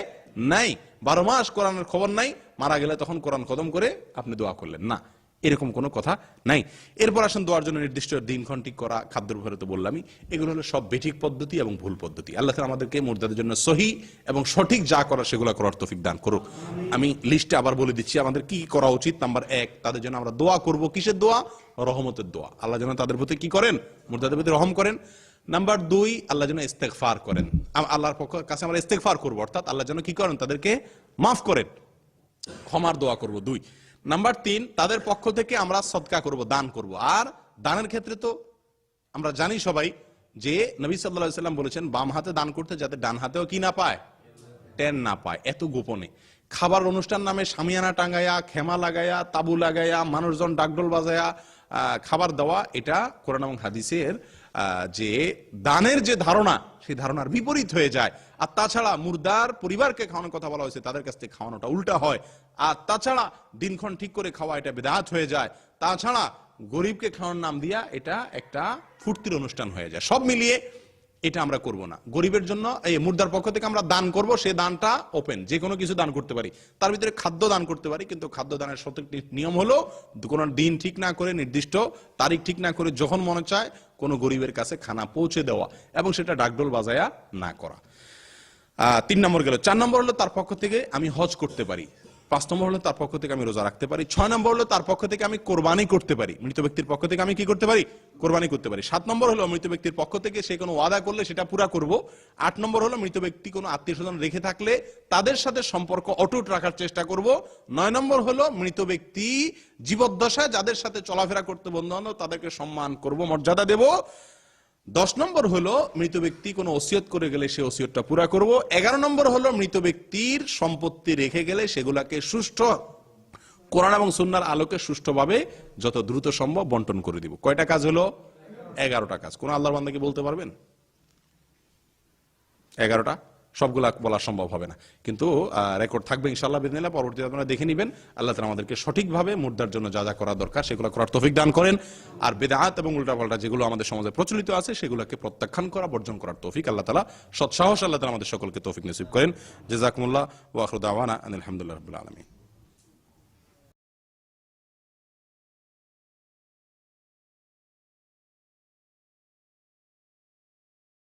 নাই। 12 মাস কোরআনের খবর নাই, মারা গেলে তখন কোরআন খতম করে আপনি দোয়া করলেন না, এরকম কোনো কথা নাই। এরপর আসেন দোয়ার জন্য নির্দিষ্ট দিনক্ষণ ঠিক করা, খাদ্যের ব্যাপারে তো বললামই। এগুলো হলো সব বেঠিক পদ্ধতি এবং ভুল পদ্ধতি। আল্লাহ তাআলা আমাদেরকে মুর্দাদের জন্য সহি এবং সঠিক যা করা সেগুলো করার তৌফিক দান করুক। আমি লিস্টে আবার বলে দিচ্ছি আমাদের কি করা উচিত। নাম্বার 1, তাদের জন্য আমরা দোয়া করব। কিসের দোয়া? রহমতের দোয়া। আল্লাহ যেন তাদের প্রতি কি করেন? মুর্দাদের প্রতি রহম করেন। নাম্বার 2, আল্লাহ যেন ইস্তেগফার করেন, আল্লাহর কাছে আমরা ইস্তেগফার করব, অর্থাৎ আল্লাহ যেন কি করেন? তাদেরকে মাফ করেন, ক্ষমার দোয়া করব। 2 নাম্বার 3, তাদের পক্ষ থেকে আমরা সদকা করব, দান করব। আর দানের ক্ষেত্রে তো আমরা জানি সবাই যে নবী সাল্লাল্লাহু আলাইহি ওয়াসাল্লাম বলেছেন বাম হাতে দান করতে, যাতে ডান হাতেও কি না পায়? টেন না পায়। এত গোপনে খাবার অনুষ্ঠান নামে শামিয়ানা টাঙ্গায়া, খেমা লাগায়া, তাবু লাগায়া, মানুষজন ডাকডোল বাজায়া খাবার দেওয়া, এটা কোরআন এবং হাদিসের যে দানের যে ধারণা, সেই ধারণার বিপরীত হয়ে যায়। আর তাছাড়া মুর্দার পরিবারকে খাওয়ানোর কথা বলা হয়েছে, তাদের কাছ থেকে খাওয়ানোটা উল্টা হয়। আর তাছাড়া দিনক্ষণ ঠিক করে খাওয়া, এটা বিদআত হয়ে যায়। তাছাড়া গরিবকে খাওয়ানোর নাম দিয়া এটা একটা ফুর্তির অনুষ্ঠান হয়ে যায়। সব মিলিয়ে এটা আমরা করব না। গরিবের জন্য এই মুর্দার পক্ষ থেকে আমরা দান করব, সে দানটা ওপেন, যে কোনো কিছু দান করতে পারি। তার ভিতরে খাদ্য দান করতে পারি, কিন্তু খাদ্য দানের সঠিক নিয়ম হলো কোনো দিন ঠিক না করে, নির্দিষ্ট তারিখ ঠিক না করে, যখন মনে চায় কোনো গরিবের কাছে খানা পৌঁছে দেওয়া, এবং সেটা ডাকডোল বাজায়া না করা। 3 নম্বর গেল। 4 নম্বর হলো তার পক্ষ থেকে আমি হজ করতে পারি। 5 নম্বর হলো তার পক্ষ থেকে আমি রোজা রাখতে পারি। 6 নম্বর হলো তার পক্ষ থেকে আমি কোরবানি করতে পারি, মৃত ব্যক্তির পক্ষ থেকে আমি কি করতে পারি? কোরবানি করতে পারি। 7 নম্বর হলো মৃত ব্যক্তির পক্ষ থেকে সে কোনো ওয়াদা করলে সেটা পুরা করব। 8 নম্বর হলো মৃত ব্যক্তি কোনো আত্মীয় স্বজন রেখে থাকলে তাদের সাথে সম্পর্ক অটুট রাখার চেষ্টা করব। 9 নম্বর হলো মৃত ব্যক্তি জীবদ্দশায় যাদের সাথে চলাফেরা করতে বন্ধু বান্ধব, তাদেরকে সম্মান করব, মর্যাদা দেব। 10 নম্বর হলো মৃত ব্যক্তি কোনো ওসিয়ত করে গেলে সে ওসিয়তটা পুরা করব। 11 নম্বর হলো মৃত ব্যক্তির সম্পত্তি রেখে গেলে সেগুলাকে সুষ্ঠু কোরআন এবং সুন্নাহর আলোকে সুষ্ঠুভাবে যত দ্রুত সম্ভব বন্টন করে দিব। কয়টা কাজ হলো? 11টা কাজ। কোন আল্লাহর বান্দাকে বলতে পারবেন 11টা? সবগুলা বলা সম্ভব হবে না, কিন্তু রেকর্ড থাকবে ইনশাআল্লাহ বিদিনিল্লাহ। পরবর্তীতে আপনারা দেখে নেবেন। আল্লাহ তাআলা আমাদেরকে সঠিকভাবে মুর্দার জন্য যা যা করা দরকার সেগুলো করার তৌফিক দান করেন। আর বিদআত এবং উল্টাপাল্টা যেগুলো আমাদের সমাজে প্রচলিত আছে সেগুলোকে প্রত্যাখ্যান করা, বর্জন করার তৌফিক আল্লাহ তাআলা, সৎসাহস আল্লাহ তাআলা আমাদের সকলকে তৌফিক নসিব করেন। জাযাকুমুল্লাহ ওয়া আখিরু দাওয়ানা আনিল হামদুলিল্লাহি রাব্বিল আলামিন।